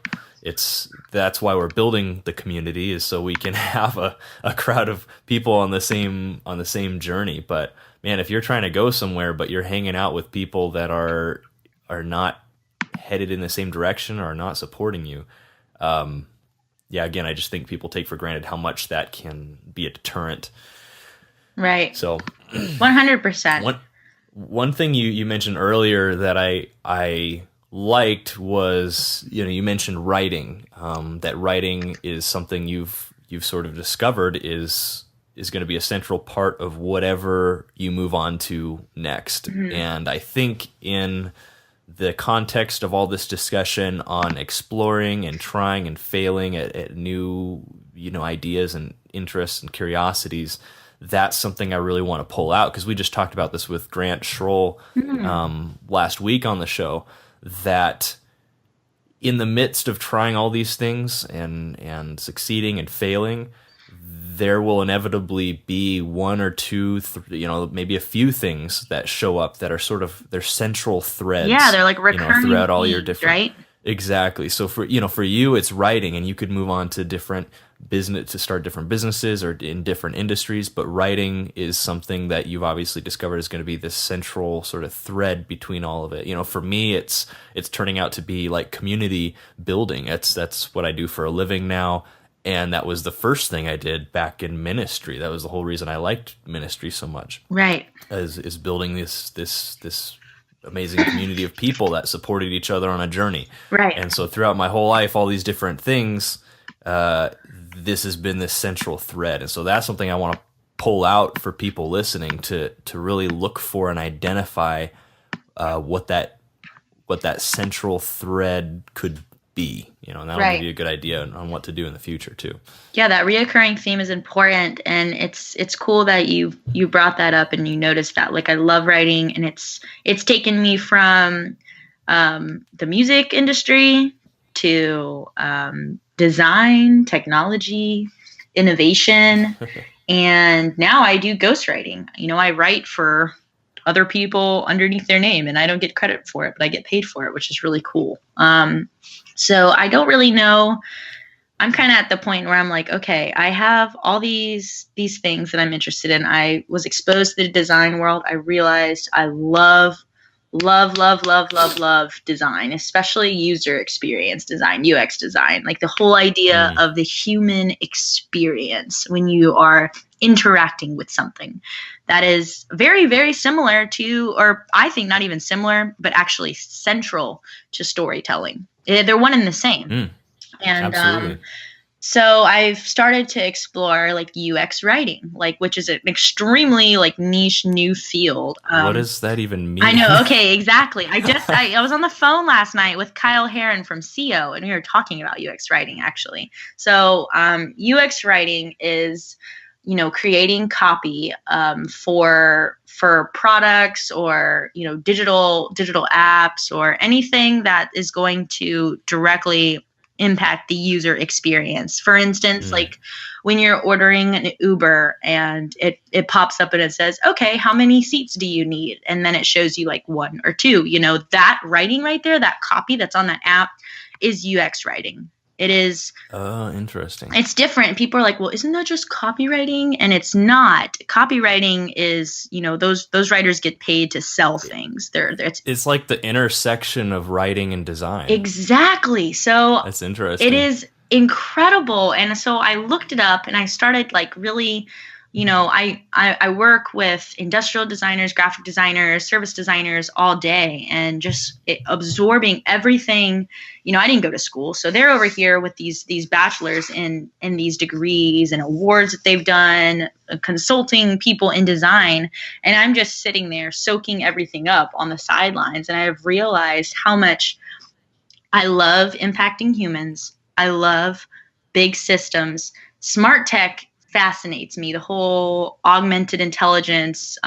that's why we're building the community, is so we can have a crowd of people on the same journey. But man, if you're trying to go somewhere but you're hanging out with people that are not headed in the same direction or are not supporting you, again, I just think people take for granted how much that can be a deterrent. Right. So 100%. One thing you mentioned earlier that I liked was, you know, you mentioned writing, that writing is something you've sort of discovered is going to be a central part of whatever you move on to next. Mm-hmm. And I think in the context of all this discussion on exploring and trying and failing at new, you know, ideas and interests and curiosities, that's something I really want to pull out, because we just talked about this with Grant Schroll last week on the show, that in the midst of trying all these things and succeeding and failing, there will inevitably be one or two, you know, maybe a few things that show up that are sort of their central threads. Yeah, they're like recurring, you know, throughout all your different, right? Exactly. So for you, it's writing, and you could move on to start different businesses or in different industries. But writing is something that you've obviously discovered is going to be this central sort of thread between all of it. You know, for me, it's turning out to be like community building. That's what I do for a living now. And that was the first thing I did back in ministry. That was the whole reason I liked ministry so much. Right. Is building this amazing community of people that supported each other on a journey. Right. And so throughout my whole life, all these different things, this has been this central thread. And so that's something I want to pull out for people listening to really look for and identify what that central thread could be, you know, and that'll give you a good idea on what to do in the future too. Yeah, that reoccurring theme is important, and it's cool that you brought that up and you noticed that. Like, I love writing, and it's taken me from the music industry to design, technology, innovation, and now I do ghostwriting. You know, I write for other people underneath their name, and I don't get credit for it, but I get paid for it, which is really cool. So I don't really know. I'm kind of at the point where I'm like, okay, I have all these things that I'm interested in. I was exposed to the design world. I realized I love design, especially user experience design, UX design, like the whole idea of the human experience when you are interacting with something. That is very, very similar to, or I think not even similar, but actually central to storytelling. They're one and the same. And so I've started to explore like UX writing, like, which is an extremely like niche new field. What does that even mean? I know. Okay, exactly. I was on the phone last night with Kyle Heron from CO, and we were talking about UX writing actually. So UX writing is creating copy for products or digital apps or anything that is going to directly impact the user experience. For instance, like when you're ordering an Uber and it pops up and it says, okay, how many seats do you need? And then it shows you like 1 or 2. That writing right there, that copy that's on that app is UX writing. It is. Oh, interesting. It's different. People are like, well, isn't that just copywriting? And it's not. Copywriting is, those writers get paid to sell things. It's like the intersection of writing and design. Exactly. So that's interesting. It is incredible. And so I looked it up and I started like really, I work with industrial designers, graphic designers, service designers all day, and just absorbing everything. I didn't go to school, so they're over here with these bachelors in these degrees and awards that they've done, consulting people in design, and I'm just sitting there soaking everything up on the sidelines. And I've realized how much I love impacting humans. I love big systems. Smart tech fascinates me. The whole augmented intelligence,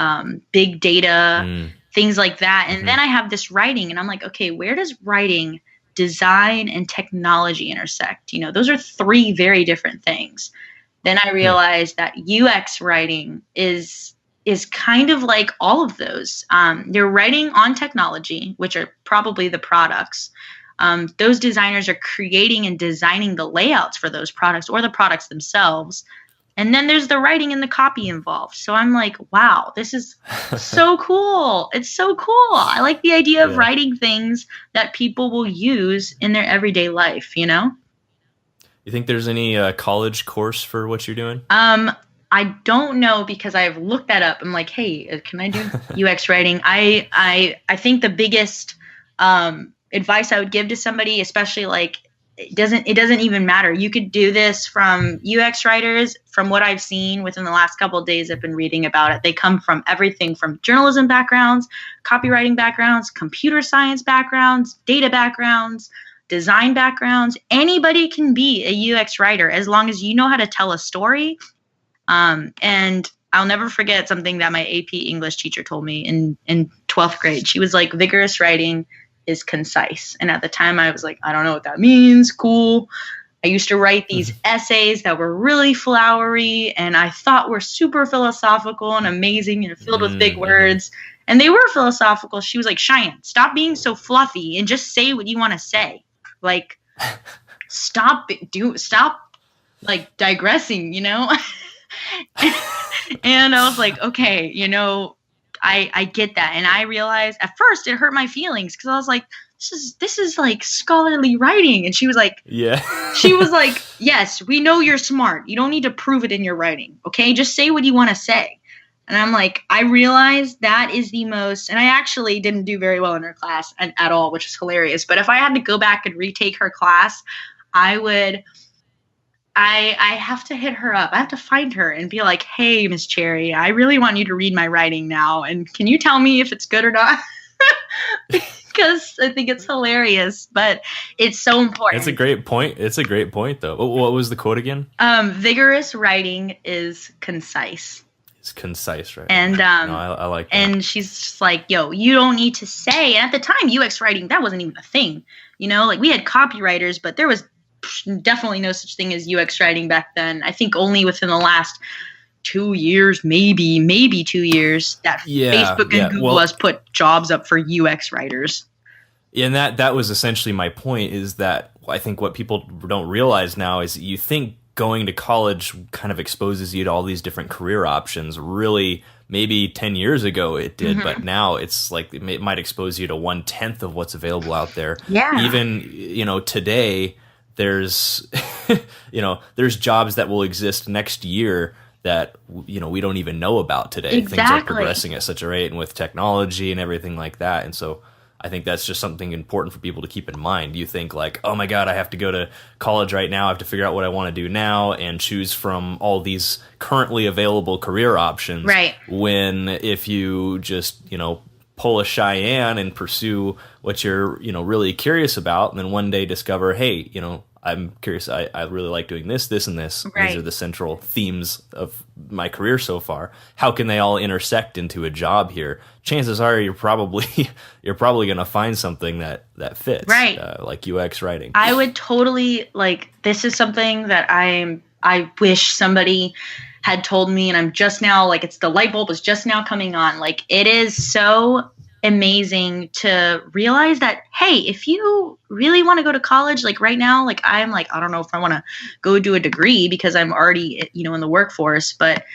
big data, things like that. And then I have this writing, and I'm like, okay, where does writing, design, and technology intersect? Those are 3 very different things. Then I realized that UX writing is kind of like all of those. They're writing on technology, which are probably the products. Those designers are creating and designing the layouts for those products or the products themselves. And then there's the writing and the copy involved. So I'm like, wow, this is so cool. It's so cool. I like the idea of writing things that people will use in their everyday life, You think there's any college course for what you're doing? I don't know, because I've looked that up. I'm like, hey, can I do UX writing? I think the biggest advice I would give to somebody, especially like, it doesn't even matter. You could do this from UX writers. From what I've seen within the last couple of days, I've been reading about it. They come from everything from journalism backgrounds, copywriting backgrounds, computer science backgrounds, data backgrounds, design backgrounds. Anybody can be a UX writer as long as you know how to tell a story. And I'll never forget something that my AP English teacher told me in 12th grade. She was like, vigorous writing is concise. And at the time I was like, I don't know what that means. Cool. I used to write these essays that were really flowery and I thought were super philosophical and amazing and filled with big words. And they were philosophical. She was like, Cheyenne, stop being so fluffy and just say what you want to say. Like, stop like digressing, And I was like, okay, I get that. And I realized at first it hurt my feelings because I was like, this is like scholarly writing. And she was like, she was like, yes, we know you're smart. You don't need to prove it in your writing. Okay. Just say what you want to say. And I'm like, I realized that is the most, and I actually didn't do very well in her class at all, which is hilarious. But if I had to go back and retake her class, I have to hit her up. I have to find her and be like, hey, Miss Cherry, I really want you to read my writing now. And can you tell me if it's good or not? Because I think it's hilarious, but it's so important. It's a great point. It's a great point, though. What was the quote again? Vigorous writing is concise. It's concise, right? And no, I like that. And she's just like, yo, you don't need to say. And at the time, UX writing, that wasn't even a thing. Like we had copywriters, but there was definitely no such thing as UX writing back then. I think only within the last 2 years, maybe 2 years, that Facebook and Google has put jobs up for UX writers. Yeah, and that was essentially my point, is that I think what people don't realize now is you think going to college kind of exposes you to all these different career options. Really, maybe 10 years ago it did, but now it's like it might expose you to 1/10 of what's available out there. Yeah. Even, today, there's there's jobs that will exist next year that we don't even know about today. Exactly. Things are progressing at such a rate, and with technology and everything like that. And so I think that's just something important for people to keep in mind. You think like, oh my God, I have to go to college right now. I have to figure out what I want to do now and choose from all these currently available career options. Right. When if you just, pull a Cheyenne and pursue what you're, really curious about, and then one day discover, hey, I'm curious. I really like doing this, this, and this. Right. These are the central themes of my career so far. How can they all intersect into a job here? Chances are you're probably going to find something that fits, right? Like UX writing. I would totally this is something that I wish somebody had told me, and I'm just now it's the light bulb is just now coming on. It is so amazing to realize that, hey, if you really want to go to college, right now, I'm I don't know if I want to go do a degree because I'm already, in the workforce, but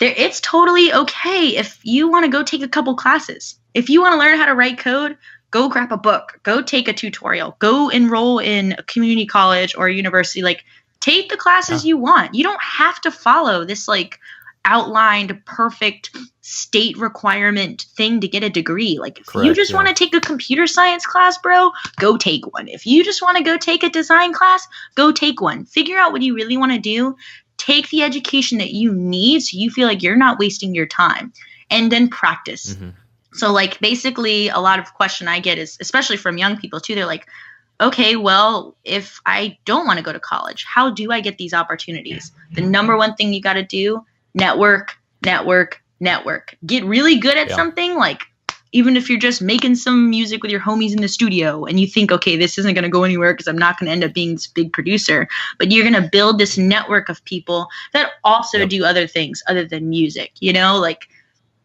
it's totally okay if you want to go take a couple classes. If you want to learn how to write code, go grab a book, go take a tutorial, go enroll in a community college or university, take the classes you want. You don't have to follow this outlined perfect state requirement thing to get a degree. If you just want to take a computer science class, bro, go take one. If you just want to go take a design class, go take one. Figure out what you really want to do. Take the education that you need so you feel like you're not wasting your time, and then practice. Mm-hmm. So basically a lot of question I get is, especially from young people too, they're like, okay, well, if I don't want to go to college, how do I get these opportunities? The number one thing you got to do, network. Get really good at something, even if you're just making some music with your homies in the studio and you think, okay, this isn't going to go anywhere because I'm not going to end up being this big producer, but you're going to build this network of people that also do other things other than music,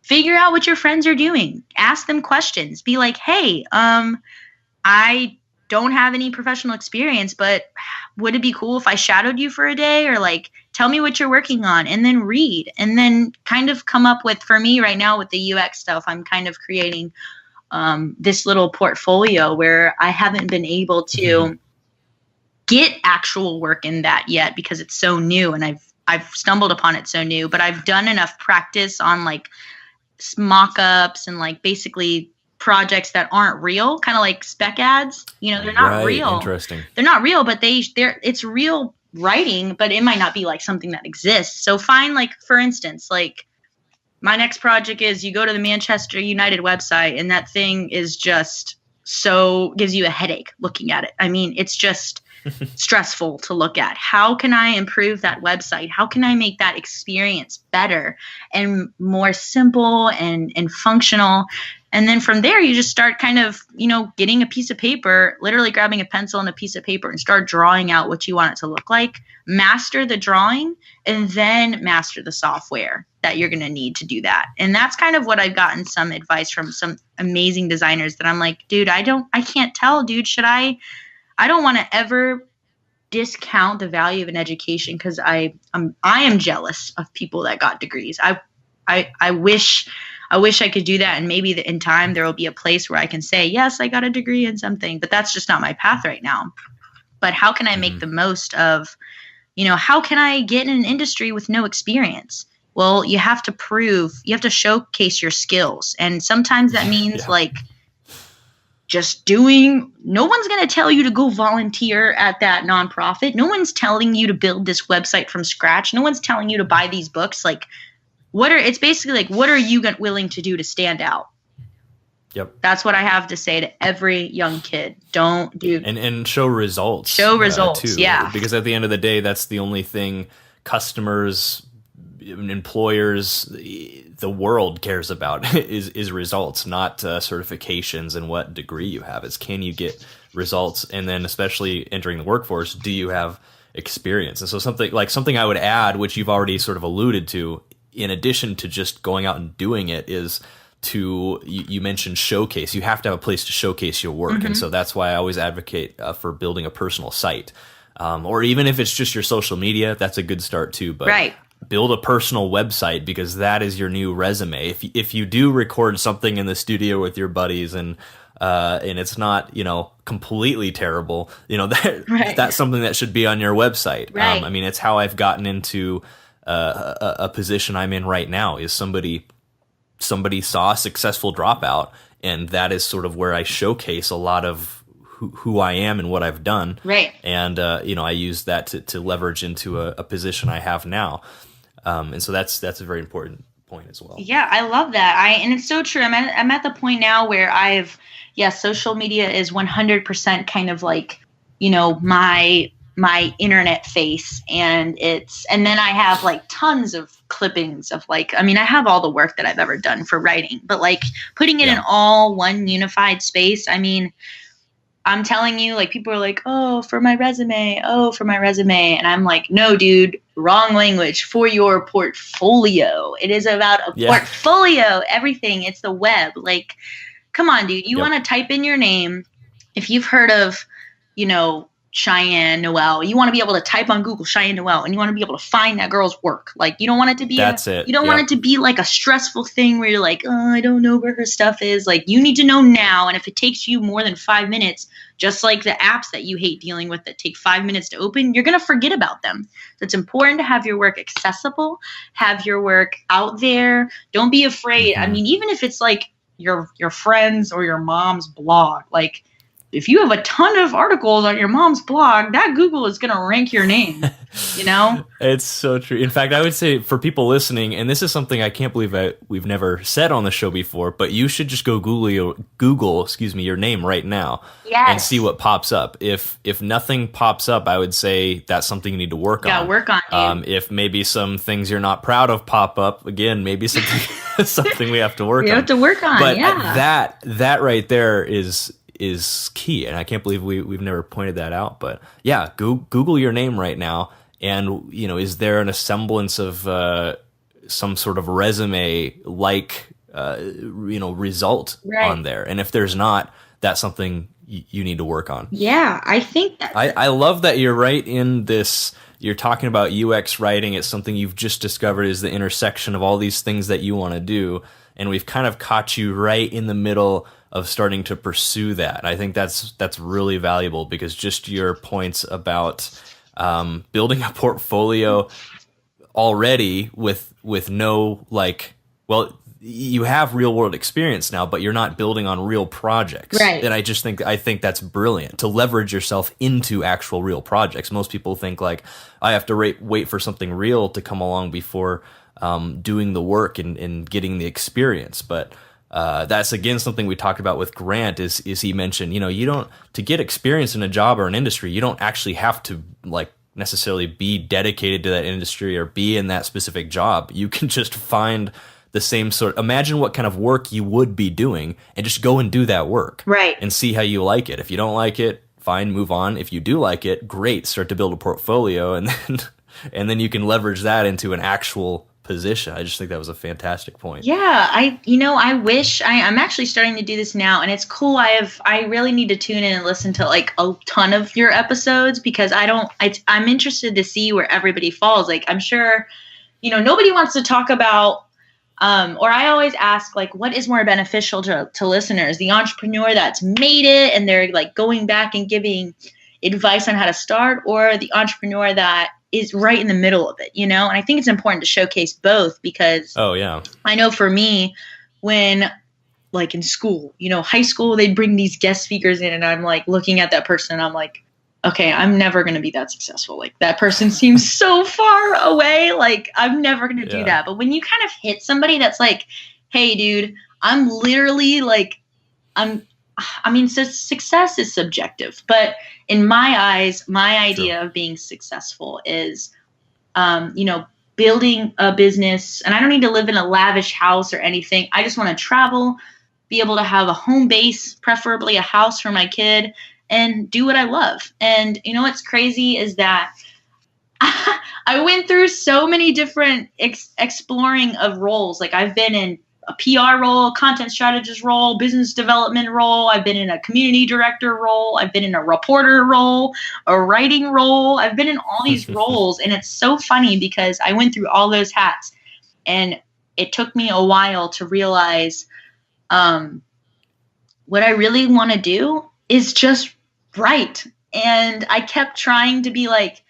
figure out what your friends are doing. Ask them questions. Be like, hey, I don't have any professional experience, but would it be cool if I shadowed you for a day? Or tell me what you're working on, and then read, and then kind of come up with, for me right now with the UX stuff, I'm kind of creating this little portfolio where I haven't been able to get actual work in that yet because it's so new and I've stumbled upon it so new, but I've done enough practice on mock-ups and basically projects that aren't real, kind of like spec ads. They're not real. Interesting. They're not real, but it's real writing, but it might not be something that exists. So find for instance, my next project is you go to the Manchester United website and that thing is just gives you a headache looking at it. I mean, it's just stressful to look at. How can I improve that website? How can I make that experience better and more simple and functional? And then from there, you just start kind of, getting a piece of paper, literally grabbing a pencil and a piece of paper and start drawing out what you want it to look like. Master the drawing and then master the software that you're going to need to do that. And that's kind of what I've gotten some advice from some amazing designers that I'm like, dude, I can't tell, dude, I don't want to ever discount the value of an education because I am jealous of people that got degrees. I wish I could do that, and maybe in time there will be a place where I can say, yes, I got a degree in something, but that's just not my path right now. But how can I make the most of, how can I get in an industry with no experience? Well, you have to showcase your skills. And sometimes that means just no one's going to tell you to go volunteer at that nonprofit. No one's telling you to build this website from scratch. No one's telling you to buy these books. It's basically what are you willing to do to stand out? Yep. That's what I have to say to every young kid. Don't do and show results. Show results, too. Yeah. Because at the end of the day, that's the only thing customers, employers, the world cares about is results, not certifications and what degree you have. It's can you get results, and then especially entering the workforce, do you have experience? And so something I would add, which you've already sort of alluded to, in addition to just going out and doing it, is you mentioned showcase. You have to have a place to showcase your work. And so that's why I always advocate for building a personal site. Or even if it's just your social media, that's a good start too. But build a personal website, because that is your new resume. If you do record something in the studio with your buddies and it's not, completely terrible, that's something that should be on your website. Right. It's how I've gotten into a position I'm in right now. Is somebody saw Successful Dropout, and that is sort of where I showcase a lot of who I am and what I've done. Right. And I use that to leverage into a position I have now. And so that's a very important point as well. Yeah, I love that. And it's so true. I'm at the point now where social media is 100% kind of my my internet face, and then I have like tons of clippings of like, I mean, I have all the work that I've ever done for writing, but like putting it in all one unified space. I mean, I'm telling you, like, people are like, oh, for my resume. And I'm like, no, dude, wrong language. For your portfolio. It is about a portfolio, everything. It's the web. Like, come on, dude. You want to type in your name. If you've heard of, Cheyenne Noel, you want to be able to type on Google Cheyenne Noel, and you want to be able to find that girl's work. Like, you don't want it to be you don't want it to be like a stressful thing where you're like, oh, I don't know where her stuff is. Like, you need to know now. And if it takes you more than 5 minutes, just like the apps that you hate dealing with that take 5 minutes to open, you're going to forget about them. So it's important to have your work accessible, have your work out there. Don't be afraid. I mean, even if it's like your friends or your mom's blog, like, if you have a ton of articles on your mom's blog, that Google is going to rank your name, It's so true. In fact, I would say for people listening, and this is something I can't believe we've never said on the show before, but you should just go Google your name right now and see what pops up. If nothing pops up, I would say that's something you need to work on. Yeah, work on it. If maybe some things you're not proud of pop up, again, maybe something we have to work on. You have to work on, but that right there is key, and I can't believe we've never pointed that out. But yeah, Google your name right now, and is there an semblance of some sort of resume like result on there? And if there's not, that's something you need to work on. Yeah, I think that I love that you're right in this. You're talking about UX writing. It's something you've just discovered is the intersection of all these things that you want to do, and we've kind of caught you right in the middle of starting to pursue that. I think that's really valuable, because just your points about building a portfolio already with no you have real world experience now, but you're not building on real projects. Right. And I think that's brilliant to leverage yourself into actual real projects. Most people think like, I have to wait for something real to come along before doing the work and getting the experience. But that's again something we talked about with Grant is he mentioned, you don't, to get experience in a job or an industry, you don't actually have to necessarily be dedicated to that industry or be in that specific job. You can just find the same imagine what kind of work you would be doing and just go and do that work. Right. And see how you like it. If you don't like it, fine, move on. If you do like it, great, start to build a portfolio, and then you can leverage that into an actual position. I just think that was a fantastic point. Yeah, I wish I'm actually starting to do this now, and it's cool. I really need to tune in and listen to like a ton of your episodes, because I'm interested to see where everybody falls. Like, I'm sure, nobody wants to talk about, or I always ask, like, what is more beneficial to listeners? The entrepreneur that's made it and they're like going back and giving advice on how to start, or the entrepreneur that is right in the middle of it, And I think it's important to showcase both, because I know for me, when like in school, high school, they'd bring these guest speakers in, and I'm like looking at that person and I'm like, okay, I'm never going to be that successful. Like, that person seems so far away. Like, I'm never going to do that. But when you kind of hit somebody that's like, hey, dude, I'm literally like, so success is subjective, but in my eyes, my idea of being successful is, building a business, and I don't need to live in a lavish house or anything. I just want to travel, be able to have a home base, preferably a house for my kid, and do what I love. And what's crazy is that I went through so many different exploring of roles. Like, I've been in a PR role, content strategist role, business development role. I've been in a community director role. I've been in a reporter role, a writing role. I've been in all these roles. And it's so funny because I went through all those hats, and it took me a while to realize what I really want to do is just write. And I kept trying to be like,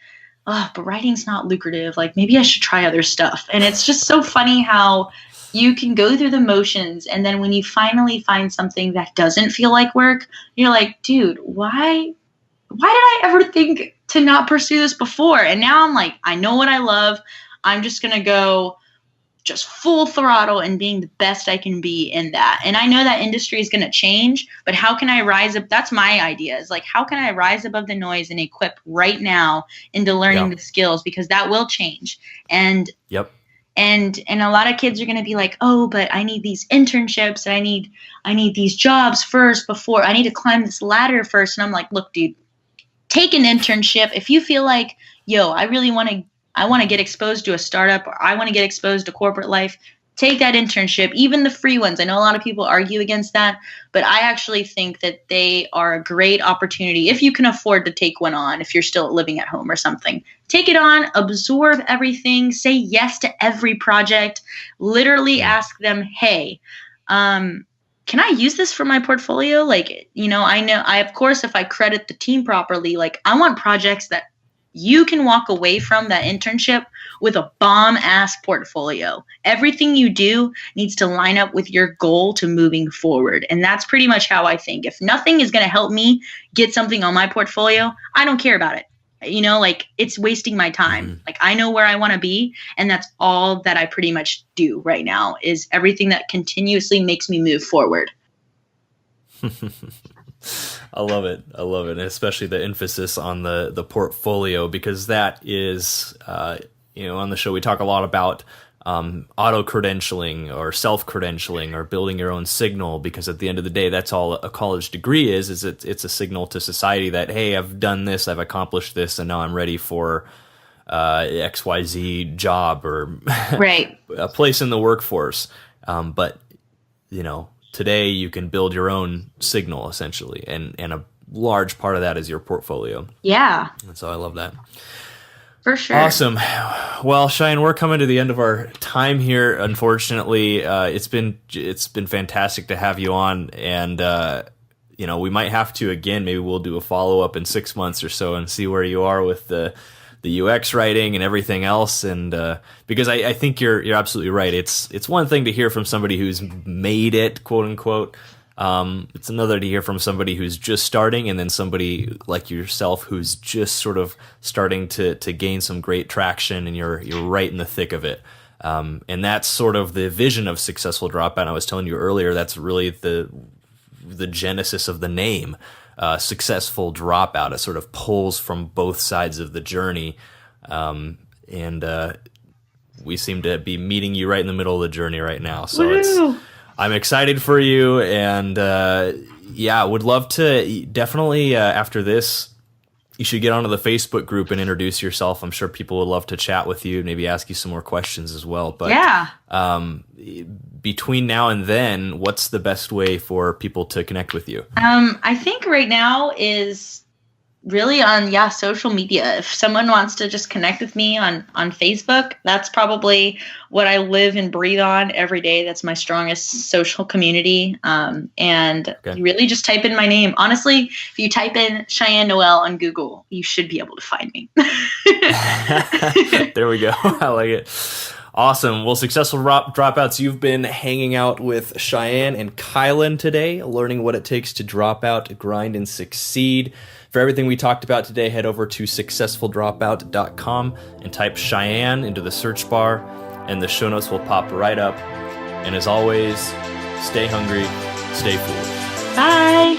oh, but writing's not lucrative. Like, maybe I should try other stuff. And it's just so funny how you can go through the motions, and then when you finally find something that doesn't feel like work, you're like, dude, why did I ever think to not pursue this before? And now I'm like, I know what I love. I'm just going to go just full throttle and being the best I can be in that. And I know that industry is going to change, but how can I rise up? That's my idea, is like, how can I rise above the noise and equip right now into learning the skills, because that will change. And and a lot of kids are going to be like, oh, but I need these internships. I need these jobs first before I need to climb this ladder first. And I'm like, look, dude, take an internship. If you feel like, yo, I want to get exposed to a startup, or I want to get exposed to corporate life, take that internship, even the free ones. I know a lot of people argue against that, but I actually think that they are a great opportunity if you can afford to take one on, if you're still living at home or something. Take it on, absorb everything, say yes to every project, literally ask them, hey, can I use this for my portfolio? Like, of course, if I credit the team properly, like, I want projects that you can walk away from that internship with a bomb-ass portfolio. Everything you do needs to line up with your goal to moving forward. And that's pretty much how I think. If nothing is going to help me get something on my portfolio, I don't care about it. Like, it's wasting my time. Like, I know where I want to be, and that's all that I pretty much do right now, is everything that continuously makes me move forward. I love it. And especially the emphasis on the portfolio, because that is, on the show we talk a lot about auto-credentialing or self-credentialing or building your own signal, because at the end of the day, that's all a college degree is it's a signal to society that, hey, I've done this, I've accomplished this, and now I'm ready for XYZ job or a place in the workforce. But, today you can build your own signal essentially, and a large part of that is your portfolio. Yeah. And so I love that. For sure. Awesome. Well, Cheyenne, we're coming to the end of our time here. Unfortunately, it's been fantastic to have you on, and we might have to again. Maybe we'll do a follow up in 6 months or so and see where you are with the UX writing and everything else. And because I think you're absolutely right. It's one thing to hear from somebody who's made it, quote unquote. It's another to hear from somebody who's just starting, and then somebody like yourself who's just sort of starting to gain some great traction, and you're right in the thick of it. And that's sort of the vision of Successful Dropout. I was telling you earlier, that's really the genesis of the name. Successful Dropout. It sort of pulls from both sides of the journey, and we seem to be meeting you right in the middle of the journey right now. So I'm excited for you, and would love to definitely after this, you should get onto the Facebook group and introduce yourself. I'm sure people would love to chat with you, maybe ask you some more questions as well. But between now and then, what's the best way for people to connect with you? I think right now is really on social media. If someone wants to just connect with me on Facebook, that's probably what I live and breathe on every day. That's my strongest social community. And you really just type in my name. Honestly, if you type in Cheyenne Noel on Google, you should be able to find me. There we go. I like it. Awesome. Well, Successful Dropouts, you've been hanging out with Cheyenne and Kylan today, learning what it takes to drop out, grind, and succeed. For everything we talked about today, head over to successfuldropout.com and type Cheyenne into the search bar, and the show notes will pop right up. And as always, stay hungry, stay foolish. Bye.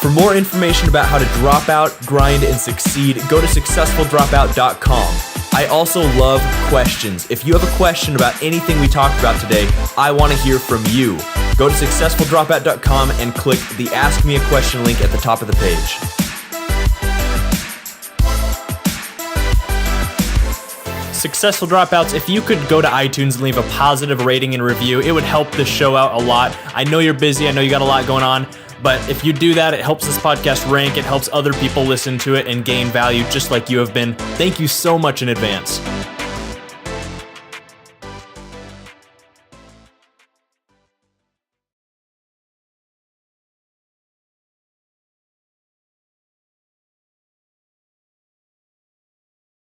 For more information about how to drop out, grind, and succeed, go to successfuldropout.com. I also love questions. If you have a question about anything we talked about today, I want to hear from you. Go to successfuldropout.com and click the Ask Me a Question link at the top of the page. Successful Dropouts, if you could go to iTunes and leave a positive rating and review, it would help this show out a lot. I know you're busy, I know you got a lot going on, but if you do that, it helps this podcast rank, it helps other people listen to it and gain value just like you have been. Thank you so much in advance.